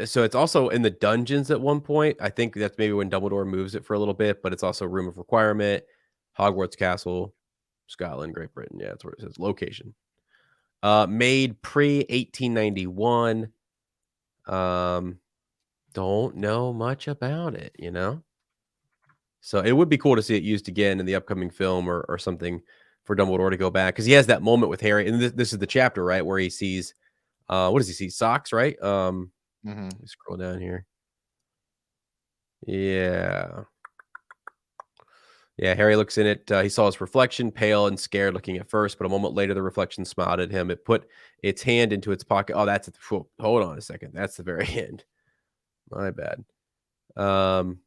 so it's also in the dungeons at one point. I think that's maybe when Dumbledore moves it for a little bit, but it's also room of requirement, Hogwarts Castle, Scotland, Great Britain. Yeah, that's where it says location. Made pre 1891. Um, don't know much about it, you know? So it would be cool to see it used again in the upcoming film or something for Dumbledore to go back because he has that moment with Harry, and this is the chapter right where he sees, what does he see? Socks, right? Mm-hmm. Let me scroll down here. Yeah, yeah. Harry looks in it. He saw his reflection, pale and scared, looking at first, but a moment later, the reflection smiled at him. It put its hand into its pocket. Oh, that's hold on a second. That's the very end. My bad. Um,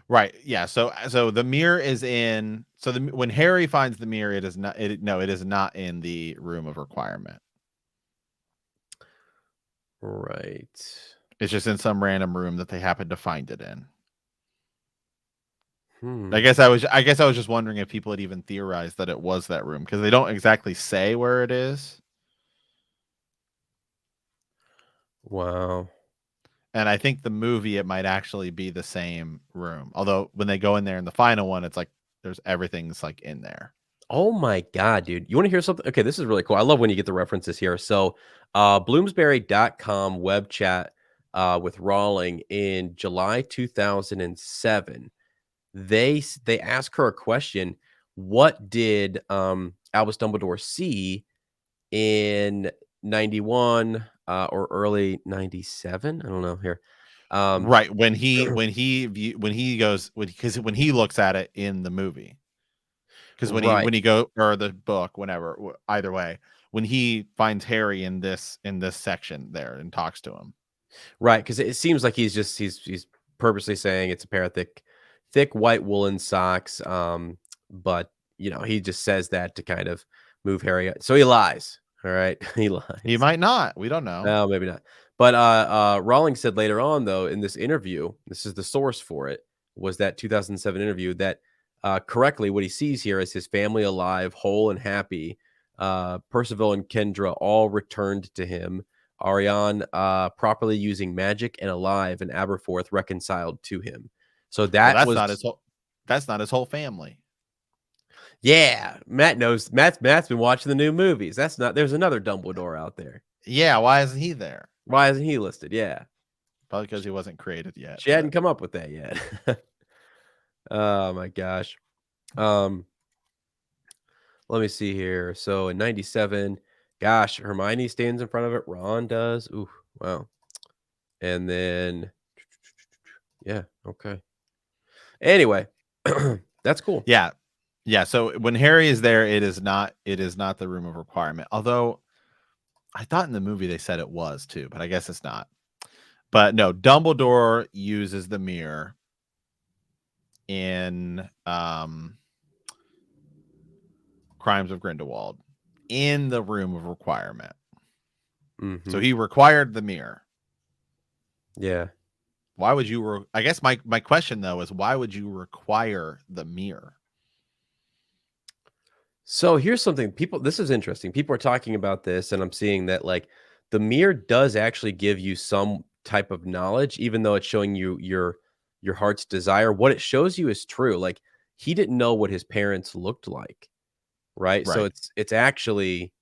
Right. Yeah. So the mirror is in. So when Harry finds the mirror, it is not. It is not in the room of requirement. right. It's just in some random room that they happen to find it in. Hmm. I guess I was just wondering if people had even theorized that it was that room because they don't exactly say where it is. Wow. And I think the movie it might actually be the same room. Although when they go in there in the final one, it's like everything's like in there. Oh my god, dude. You wanna hear something? Okay, this is really cool. I love when you get the references here. So, Bloomsbury.com web chat, with Rowling in July 2007. They ask her a question. What did, Albus Dumbledore see in 91, or early 97? I don't know here. Um, Right. When he goes when he looks at it in the movie. Because right. when he go or the book, whenever either way, when he finds Harry in this section there and talks to him. Right, because it seems like he's purposely saying it's a pair of thick white woolen socks, but, he just says that to kind of move Harry so he lies, alright? He He lies. might not. We don't know. No, maybe not. But, Rowling said later on, though, in this interview, this is the source for it, was that 2007 interview that, correctly, what he sees here is his family alive, whole and happy. Percival and Kendra all returned to him. Ariane, properly using magic and alive, and Aberforth reconciled to him. So Well, that was that's not his whole family. yeah, Matt knows. Matt's been watching the new movies. That's not there's another Dumbledore out there. Yeah, why isn't he there? Why isn't he listed? Yeah. Probably because he wasn't created yet. She hadn't come up with that yet. Oh my gosh. Um, let me see here. So in 97, gosh, Hermione stands in front of it. Ron does. Ooh, wow. And then, yeah, okay. Anyway, that's cool. Yeah. Yeah. So when Harry is there, it is not the room of requirement. Although I thought in the movie they said it was too, but I guess it's not. But no, Dumbledore uses the mirror in Crimes of Grindelwald in the room of requirement. So he required the mirror. Yeah. Why would you? I guess my question though is why would you require the mirror? So here's something this is interesting. People are talking about this, and I'm seeing that like the mirror does actually give you some type of knowledge, even though it's showing you your heart's desire. What it shows you is true. Like he didn't know what his parents looked like, right? So Right. it's actually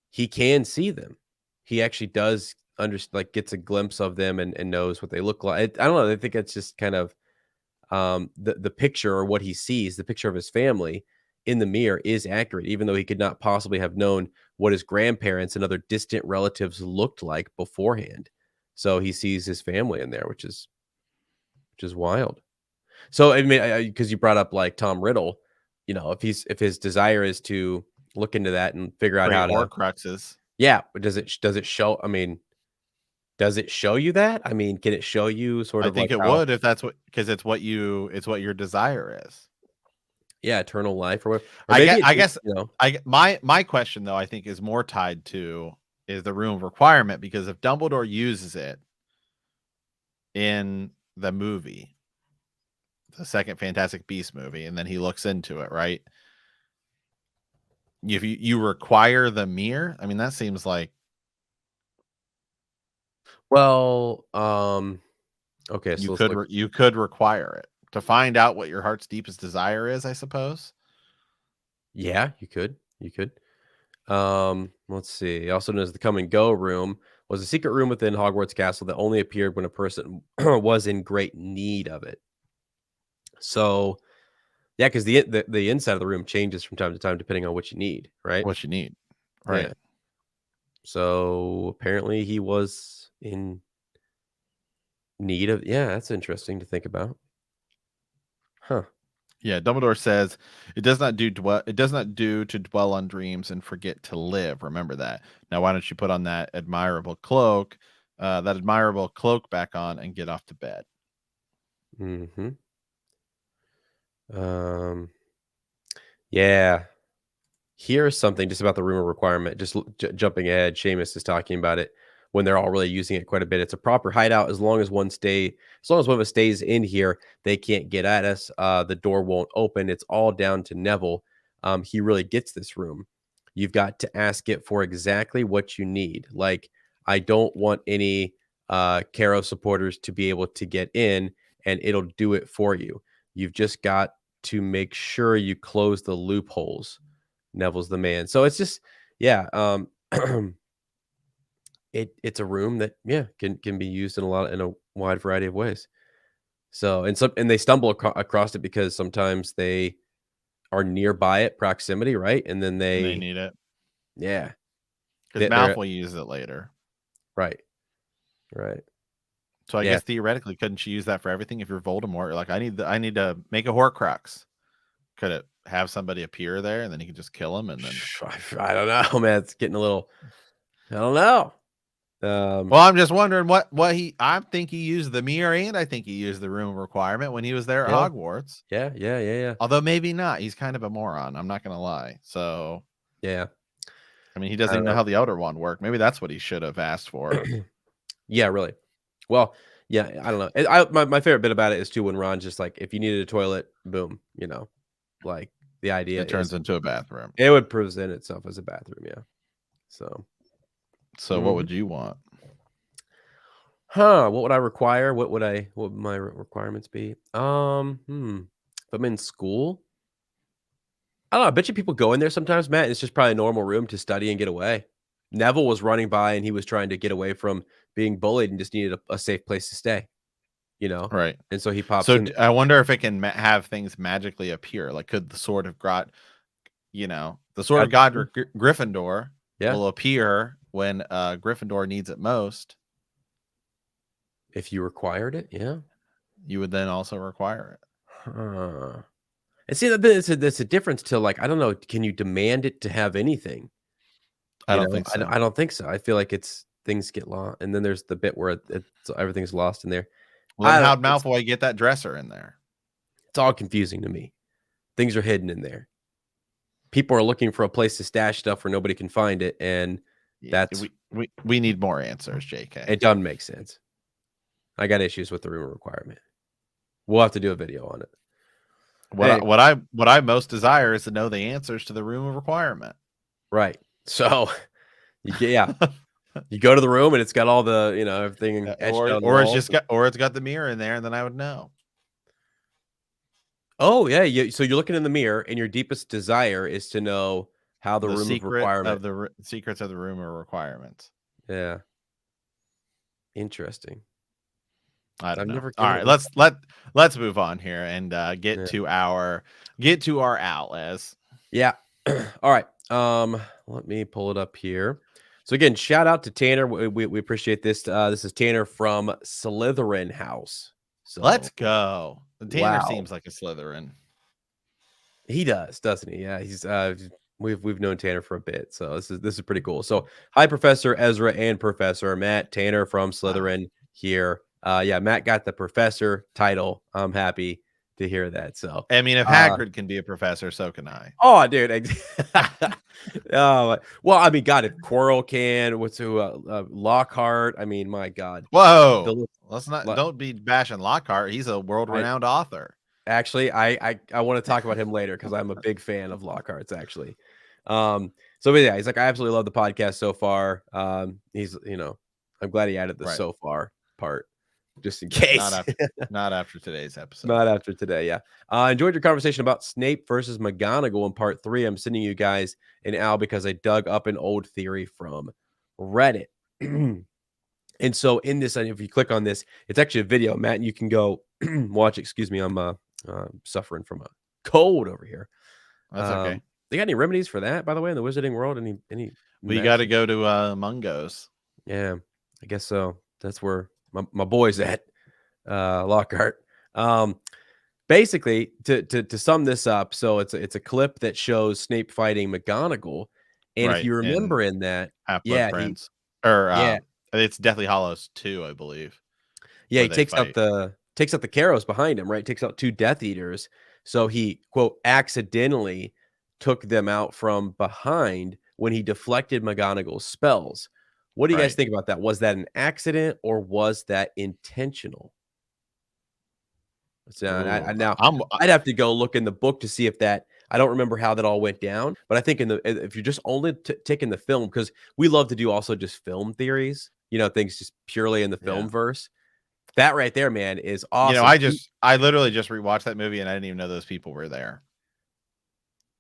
he can see them. He actually does like gets a glimpse of them and knows what they look like. I don't know. I think it's just kind of the picture or what he sees, the picture of his family in the mirror is accurate, even though he could not possibly have known what his grandparents and other distant relatives looked like beforehand. So he sees his family in there, which is wild. So I mean, because you brought up like Tom Riddle, if his desire is to look into that and figure out Great how to, Horcruxes. yeah, but does it show? I mean, does it show you that? I mean, can it show you sort I of like think it how, would if that's what because it's what your desire is. yeah, eternal life or what, or maybe I guess know, my question though I think is more tied to is the room of requirement because if Dumbledore uses it in the movie, the second Fantastic Beast movie, and then he looks into it, right? If you require the mirror, I mean that seems like well, okay, so let's look. you could require it to find out what your heart's deepest desire is, I suppose. Yeah, you could. You could. Let's see. Also known as the come and go room was a secret room within Hogwarts Castle that only appeared when a person was in great need of it. So, yeah, because the inside of the room changes from time to time depending on what you need, right? What you need. Right. Yeah. So apparently he was in need of. Yeah, that's interesting to think about. Huh. Yeah, Dumbledore says it does not do to dwell on dreams and forget to live. Remember that. Now why don't you put on that admirable cloak back on and get off to bed? Hmm. Um. Yeah. Here's something just about the rumor requirement. Just jumping ahead, Seamus is talking about it when they're all really using it quite a bit. It's a proper hideout as long as one of us stays in here, they can't get at us. The door won't open. It's all down to Neville. He really gets this room. You've got to ask it for exactly what you need. Like, I don't want any Caro supporters to be able to get in, and it'll do it for you. You've just got to make sure you close the loopholes. Neville's the man. So it's just, yeah, it's a room that, yeah, can be used in a wide variety of ways. So and they stumble across it because sometimes they are nearby it, proximity, right? And then And they need it. yeah, Because they're Malfoy uses it later. right, right, So I yeah. guess theoretically, couldn't you use that for everything? If you're Voldemort, you're like, I need to make a Horcrux. Could it have somebody appear there and then he could just kill him and then I don't know, man. It's getting a little. I don't know. Well, I'm just wondering I think he used the mirror and I think he used the room requirement when he was there at Yeah, Hogwarts. yeah. Although maybe not. He's kind of a moron. I'm not gonna lie. So Yeah. I mean he I doesn't don't even know know. how the Elder Wand worked. Maybe that's what he should have asked for. Yeah, really. Well, yeah, I don't know. My favorite bit about it is too when Ron's just like, if you needed a toilet, boom, like the idea It is turns into a bathroom. it would present itself as a bathroom, yeah. So, So what would you want? what would I require? What would my requirements be? If I'm in school, I don't know. I bet you people go in there sometimes, Matt. And it's just probably a normal room to study and get away. Neville was running by and he was trying to get away from being bullied and just needed a safe place to stay, Right. and so he pops So in. I wonder if it can have things magically appear. Like, could the sword of God, the sword of God Gryffindor Yeah, will appear when Gryffindor needs it most. if you required it, yeah. You would then also require it. Huh. And see, that's a difference to, like, I don't know, can you demand it to have anything? I don't think so. I don't think so. I feel like things get lost, and then there's the bit where everything's lost in there. Well, I then don't how'd Malfoy get that dresser in there? It's all confusing to me. Things are hidden in there. People are looking for a place to stash stuff where nobody can find it, and that's We need more answers, JK. it doesn't make sense. I got issues with the room requirement. We'll have to do a video on it. What I most desire is to know the answers to the room of requirement. Right. So you go to the room and it's got all the, everything etched on the walls. It's got the mirror in there, and then I would know. Oh yeah, so you're looking in the mirror, and your deepest desire is to know how the room of requirement. Secrets of the room of requirements. Yeah. Interesting. I don't know. All right, let's move on here and get to our Atlas. Yeah. All right. Let me pull it up here. So again, shout out to Tanner. We appreciate this. This is Tanner from Slytherin House. So let's go. Tanner seems like a Slytherin. He does, doesn't he? Yeah, he's we've known Tanner for a bit, so this is pretty cool. So hi, Professor Ezra and Professor Matt. Tanner from Slytherin here. Yeah, Matt got the professor title. I'm happy to hear that. So I mean, if Hagrid can be a professor, so can I. Oh, dude. Well, I mean, God, if Quirrell can, Lockhart. I mean, my God. Whoa, don't be bashing Lockhart. He's a world-renowned author. Actually, I want to talk about him later because I'm a big fan of Lockhart's actually. So but yeah, he's like, I absolutely love the podcast so far. He's, I'm glad he added the so far part. Just in case. Not after today's episode. Not after today, yeah. Enjoyed your conversation about Snape versus McGonagall in part 3. I'm sending you guys an Al because I dug up an old theory from Reddit. And so in this, if you click on this, it's actually a video, Matt, and you can go watch. Excuse me, I'm suffering from a cold over here. That's okay. They got any remedies for that, by the way, in the wizarding world? Any? We got to go to Mungo's. Yeah, I guess so. That's where my boy's at, Lockhart. Basically, to sum this up, so it's a clip that shows Snape fighting McGonagall, and if you remember in that, Prince, it's Deathly Hallows 2, I believe. Yeah, he takes out the Carrows behind him, right? Takes out 2 Death Eaters, so he quote accidentally took them out from behind when he deflected McGonagall's spells. What do you guys think about that? Was that an accident or was that intentional? So I'd have to go look in the book to see if that. I don't remember how that all went down, but I think if you're just only taking the film, because we love to do also just film theories, things just purely in the film verse. That right there, man, is awesome. I literally just rewatched that movie and I didn't even know those people were there.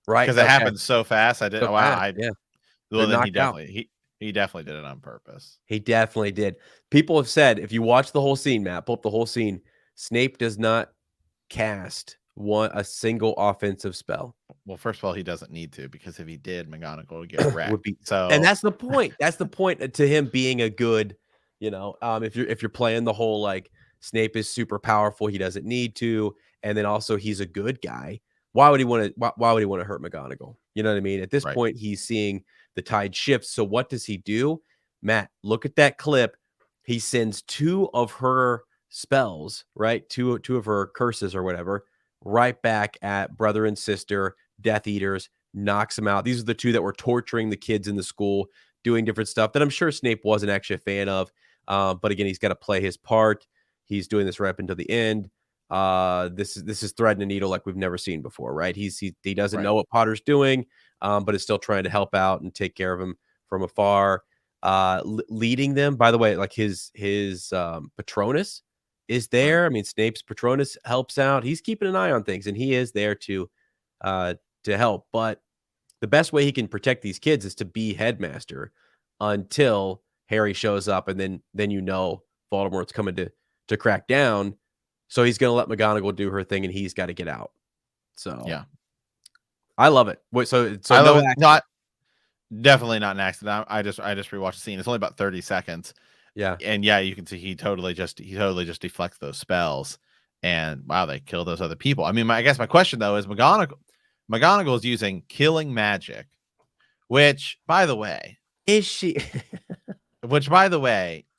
Right, because it happened so fast. I didn't. Well, then he definitely did it on purpose. He definitely did. People have said, if you watch the whole scene, Matt, pull up the whole scene, Snape does not cast a single offensive spell. Well, first of all, he doesn't need to, because if he did, McGonagall would get wrecked. And that's the point. That's the point to him being a good, if you're playing the whole like Snape is super powerful, he doesn't need to, and then also he's a good guy. Why would he want to hurt McGonagall? You know what I mean? At this point, he's seeing the tide shift. So what does he do? Matt, look at that clip. He sends 2 of her spells, right? Two of her curses or whatever, right back at brother and sister Death Eaters, knocks them out. These are the 2 that were torturing the kids in the school, doing different stuff that I'm sure Snape wasn't actually a fan of. But again, he's got to play his part. He's doing this right up until the end. This is threading a needle like we've never seen before, right? He doesn't know what Potter's doing, but is still trying to help out and take care of him from afar. Leading them, by the way, like his Patronus is there. I mean, Snape's Patronus helps out. He's keeping an eye on things, and he is there to help. But the best way he can protect these kids is to be headmaster until Harry shows up, and then Voldemort's coming to crack down. So he's gonna let McGonagall do her thing, and he's got to get out. So Yeah, I love it. Wait, so I love no it. action. Not definitely not an accident. I just rewatched the scene. It's only about 30 seconds. Yeah. And yeah, you can see he totally just deflects those spells, and wow, they kill those other people. I mean, I guess my question though is McGonagall is using killing magic, which by the way, Is she?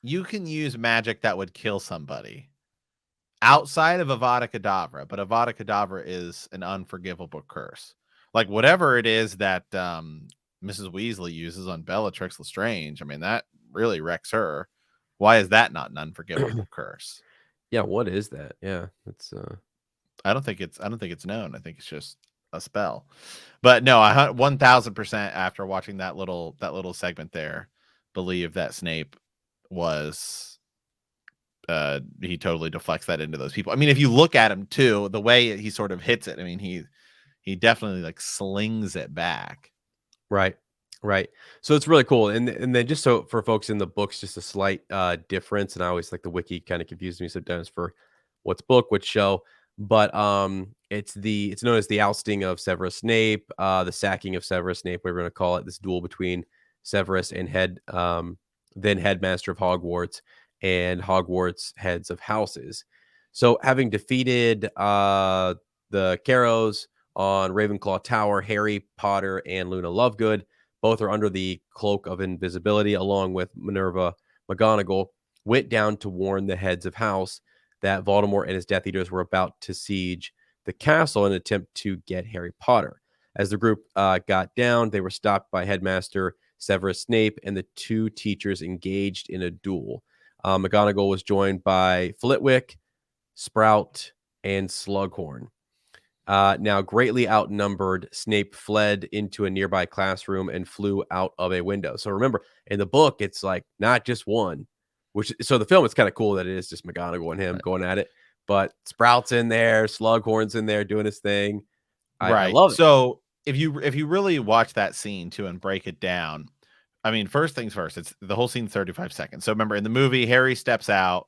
you can use magic that would kill somebody outside of Avada Kedavra, but Avada Kedavra is an unforgivable curse. Like whatever it is that Mrs. Weasley uses on Bellatrix Lestrange, I mean that really wrecks her. Why is that not an unforgivable curse? Yeah, what is that? Yeah, it's I don't think it's known. I think it's just a spell. But no, I 1000% after watching that little segment there, believe that Snape was he totally deflects that into those people. I mean, if you look at him too, the way he sort of hits it, I mean, he definitely like slings it back. right. Right. So it's really cool. And then just so for folks in the books, just a slight difference. And I always like the wiki kind of confuses me sometimes for what's book, which show. But it's known as the ousting of Severus Snape, the sacking of Severus Snape, whatever we're gonna call it, this duel between Severus and then headmaster of Hogwarts and Hogwarts heads of houses. So having defeated the Carrows on Ravenclaw Tower, Harry Potter and Luna Lovegood both are under the cloak of invisibility, along with Minerva McGonagall, went down to warn the heads of house that Voldemort and his Death Eaters were about to siege the castle in an attempt to get Harry Potter. As the group got down, they were stopped by Headmaster Severus Snape, and the two teachers engaged in a duel. McGonagall was joined by Flitwick, Sprout, and Slughorn. Now, greatly outnumbered, Snape fled into a nearby classroom and flew out of a window. So remember, in the book, it's like not just one, so the film, it's kind of cool that it is just McGonagall and him going at it. But Sprout's in there, Slughorn's in there doing his thing. I love it. So if you really watch that scene too and break it down, I mean, first things first, it's the whole scene 35 seconds. So remember in the movie, Harry steps out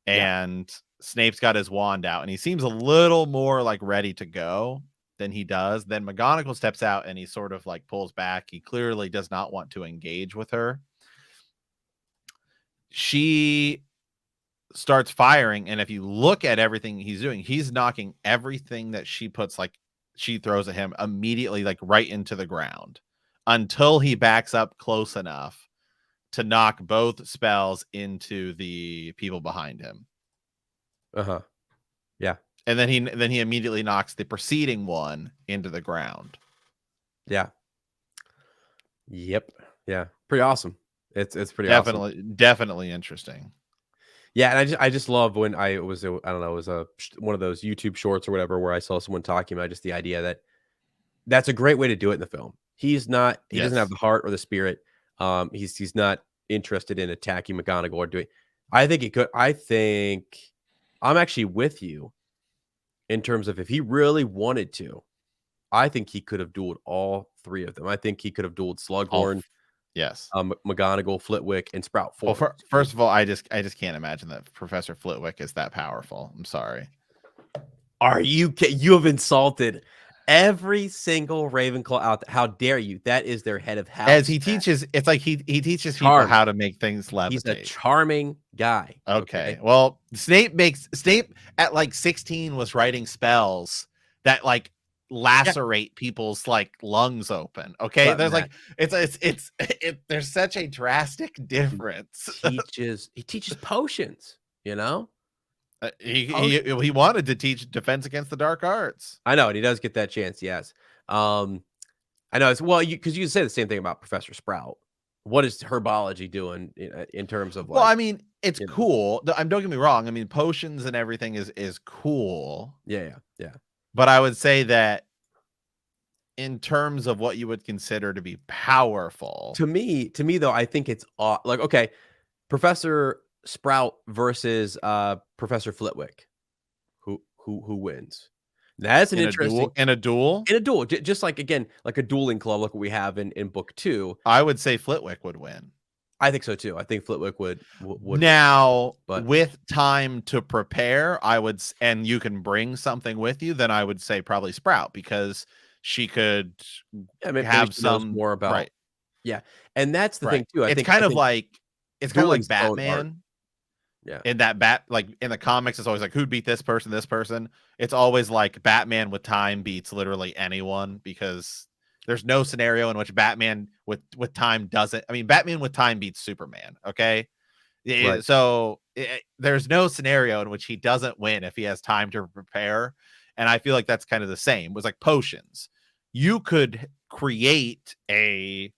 and Snape's got his wand out and he seems a little more like ready to go than he does. Then McGonagall steps out and he sort of like pulls back. He clearly does not want to engage with her. She starts firing, and if you look at everything he's doing, he's knocking everything that she throws at him immediately like right into the ground until he backs up close enough to knock both spells into the people behind him. Yeah. And then he immediately knocks the preceding one into the ground. Yeah. Yep. Yeah. Pretty awesome. It's pretty definitely interesting. Yeah, and I just love when I don't know, it was one of those YouTube shorts or whatever where I saw someone talking about just the idea that that's a great way to do it in the film. He doesn't have the heart or the spirit. He's not interested in attacking McGonagall or doing. I think he could. I think I'm actually with you in terms of if he really wanted to. I think he could have dueled all three of them. I think he could have dueled Slughorn. Yes. McGonagall, Flitwick, and Sprout. Well, first of all, I just can't imagine that Professor Flitwick is that powerful. I'm sorry. Are you have insulted every single Ravenclaw out there. How dare you? That is their head of house. As he teaches, it's like he teaches people how to make things levitate. He's a charming guy. Okay. Well, Snape at like 16 was writing spells that like lacerate people's like lungs open. Okay, But there's Matt, like there's such a drastic difference. He teaches potions, you know. He wanted to teach defense against the dark arts. I know, and he does get that chance. Yes, I know. It's because you can say the same thing about Professor Sprout. What is herbology doing in terms of like? Well, I mean, it's cool. Don't get me wrong. I mean, potions and everything is cool. Yeah. But I would say that in terms of what you would consider to be powerful, to me though, I think it's like, okay, Professor Sprout versus Professor Flitwick. Who wins? That's an interesting in a duel. Just like, again, like a dueling club, like what we have in book 2. I would say Flitwick would win. I think so too. I think Flitwick would Now, but with time to prepare, and you can bring something with you, then I would say probably Sprout, because she could yeah, maybe have she knows some more about right, yeah, and that's the right. thing too. It's I kind of think like dueling's its own art. Batman. Yeah, In that like in the comics, it's always like, who'd beat this person, this person. It's always like Batman with time beats literally anyone, because there's no scenario in which Batman with time doesn't. I mean, Batman with time beats Superman. Okay, right. so there's no scenario in which he doesn't win if he has time to prepare. And I feel like that's kind of the same. It was like potions. You could create a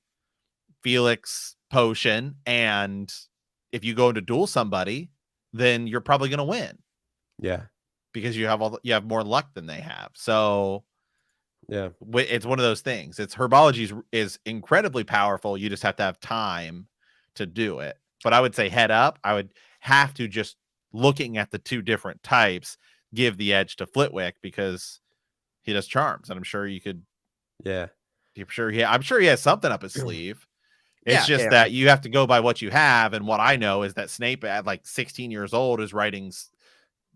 Felix potion, and if you go to duel somebody, then you're probably going to win, Yeah, because you have more luck than they have. So yeah, it's one of those things. It's herbology is incredibly powerful. You just have to have time to do it. But I would say head up. I would have to, just looking at the two different types, give the edge to Flitwick, because he does charms, and I'm sure you could. yeah, I'm sure he has something up his sleeve. It's yeah, just yeah. that you have to go by what you have, and what I know is that Snape at like 16 years old is writing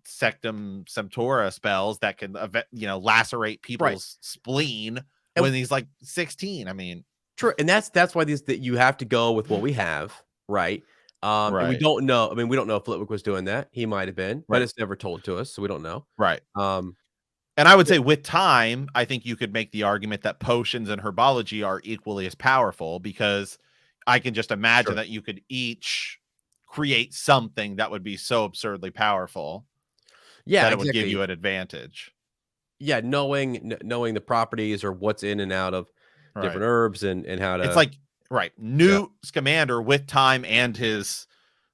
Sectum Semptora spells that can, lacerate Right. people's spleen And when he's like 16. I mean, true, and that's why that you have to go with what we have, right? And we right, don't know. I mean, we don't know if Flitwick was doing that. He might have been, but right, it's never told to us, so we don't know. right. Um, And I would yeah, say with time, I think you could make the argument that potions and herbology are equally as powerful, because I can just imagine sure. that you could each create something that would be so absurdly powerful Yeah, that it would give exactly. you an advantage. Yeah, knowing the properties or what's in and out of Right. different herbs and how It's to like, right, yeah, Newt Scamander with time and his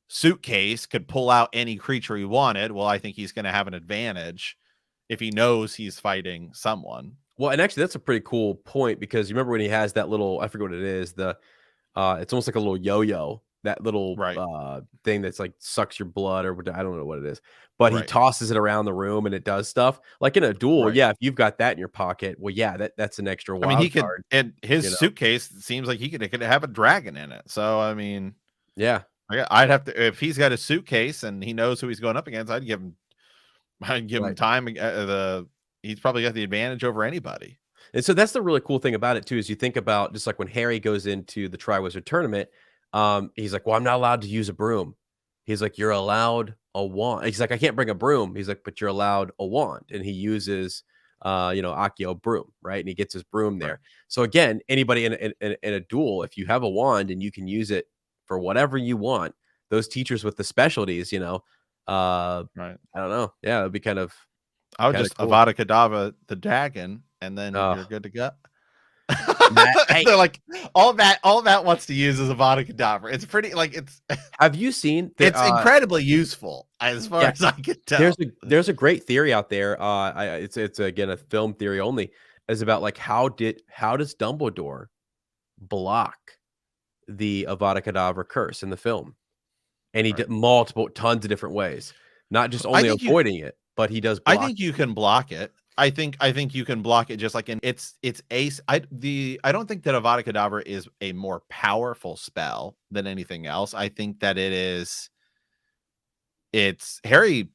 suitcase could pull out any creature he wanted. Well, I think he's going to have an advantage if he knows he's fighting someone. well, and actually that's a pretty cool point because you remember when he has that little I forget what it is, it's almost like a little yo-yo, that little, Right. thing that's, like, sucks your blood or what I don't know what it is, but he Right. tosses it around the room and it does stuff. Like, in a duel, Right. yeah, if you've got that in your pocket, well, yeah, that's an extra I mean, he wild could, card, and his you know? suitcase seems like it could have a dragon in it. So, I mean, Yeah, I'd have to, if he's got a suitcase and he knows who he's going up against, I'd give him right. time. He's probably got the advantage over anybody. And so that's the really cool thing about it too, is you think about just like when Harry goes into the Triwizard Tournament, he's like, "Well, I'm not allowed to use a broom." He's like, "You're allowed a wand." He's like, "I can't bring a broom." He's like, "But you're allowed a wand." And he uses, Accio broom, right? And he gets his broom Right. there. So again, anybody in a duel, if you have a wand and you can use it for whatever you want, those teachers with the specialties, Right. I don't know, yeah, it'd be I would kind of just cool. Avada Kedavra the dragon, and then you're Uh, good to go. hey, They're like, all that wants to use is Avada Kedavra. It's pretty, like, have you seen the? it's incredibly useful as far Yeah, as I can There's tell. a great theory out there, it's again a film theory only, is about, like, how does Dumbledore block the Avada Kedavra curse in the film? And he Right. did multiple tons of different ways, not just I only think you avoiding it, but he does I block think you can block it. I think you can block it, just like in it's ace. I don't think that Avada Kedavra is a more powerful spell than anything else. I think that it's Harry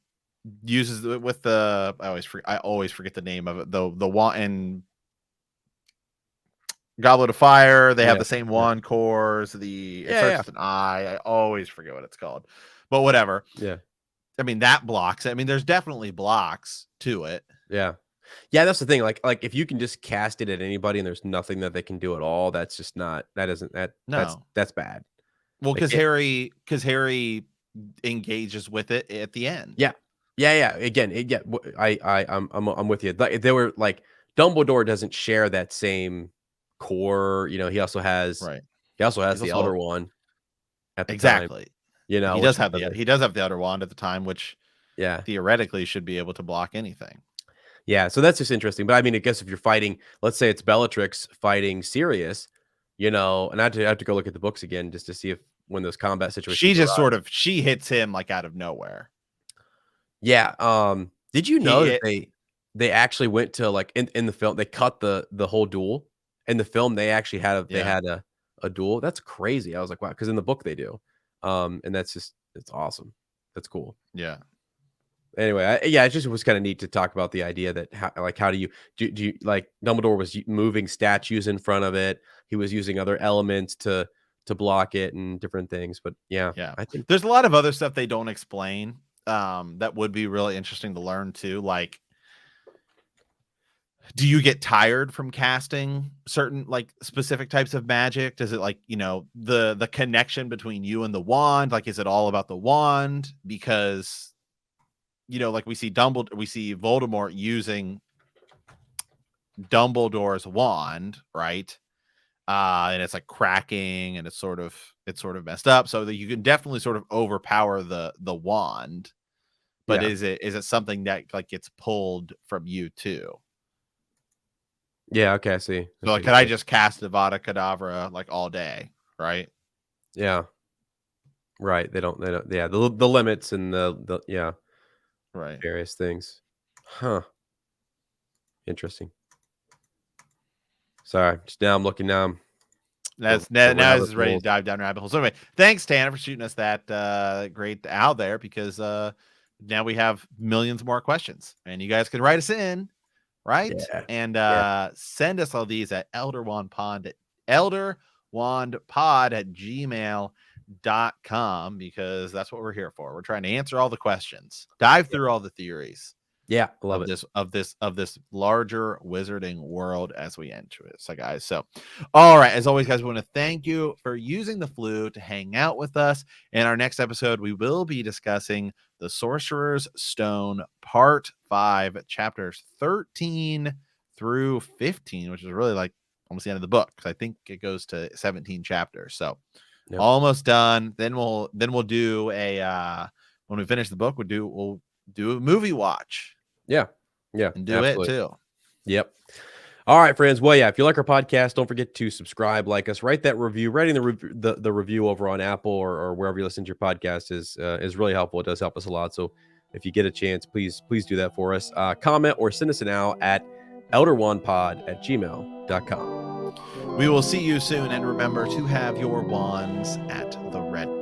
uses it with the, I always forget the name of it. The wand and Goblet of Fire, they have Yeah, the same yeah. wand cores. It Yeah, starts yeah, with an I. I always forget what it's called. But whatever. yeah, I mean, that blocks it. I mean, there's definitely blocks to it. yeah. Yeah, that's the thing, like, if you can just cast it at anybody and there's nothing that they can do at all, that's just not that isn't No. that's bad. Well, Like, because Harry engages with it at the end. yeah. Yeah, yeah. Again, yeah, I'm with you. Like, they were like Dumbledore doesn't share that same core. Right. He also has He's the Elder also One at the time. exactly. You know, He which does is have another. the Outer Wand at the time, which Yeah, theoretically should be able to block anything. yeah. So that's just interesting. But I mean, I guess if you're fighting, let's say it's Bellatrix fighting Sirius, and I have to go look at the books again just to see if when those combat She situations just arise. sort of she hits him like out of nowhere. Yeah. Did you know He that it, they actually went to like in the film they cut the whole duel in the film they actually had yeah. a a duel. That's crazy. I was like, wow, because in the book they do. And that's just, it's awesome. That's cool. Yeah. Anyway, it just was kind of neat to talk about the idea that how do you like Dumbledore was moving statues in front of it. He was using other elements to block it and different things. But yeah, I think there's a lot of other stuff they don't explain that would be really interesting to learn too. Like, do you get tired from casting certain like specific types of magic? Does it like, the connection between you and the wand? Like, is it all about the wand? Because like we see Voldemort using Dumbledore's wand, right? And it's like cracking and it's sort of messed up, so that you can definitely sort of overpower the wand. But is it something that like gets pulled from you too? Yeah, okay, I see. So like, could I just cast Avada Kedavra like all day, right? Yeah. Right. They don't yeah, the limits and the Right. various things. Huh. Interesting. Sorry, just now I'm looking now. Now this is ready to dive down rabbit holes. So anyway, thanks Tanner for shooting us that great out there, because now we have millions more questions, and you guys can write us in, right? Yeah. And send us all these at elderwandpod@gmail.com, because that's what we're here for. We're trying to answer all the questions, dive through all the theories. Yeah, I love of this larger wizarding world as we enter it. So guys, all right, as always, guys, we want to thank you for using the Flu to hang out with us. In our next episode, we will be discussing the Sorcerer's Stone Part 5, chapters 13 through 15, which is really like almost the end of the book, because I think it goes to 17 chapters. So almost done. Then we'll do a when we finish the book, we'll do a movie watch. Yeah. And do it too. Yep. All right, friends. Well, yeah, if you like our podcast, don't forget to subscribe, like us, write that review. Writing the review over on Apple or wherever you listen to your podcast is really helpful. It does help us a lot. So if you get a chance, please do that for us. Comment or send us an email at elderwandpod@gmail.com. We will see you soon, and remember to have your wands at the ready.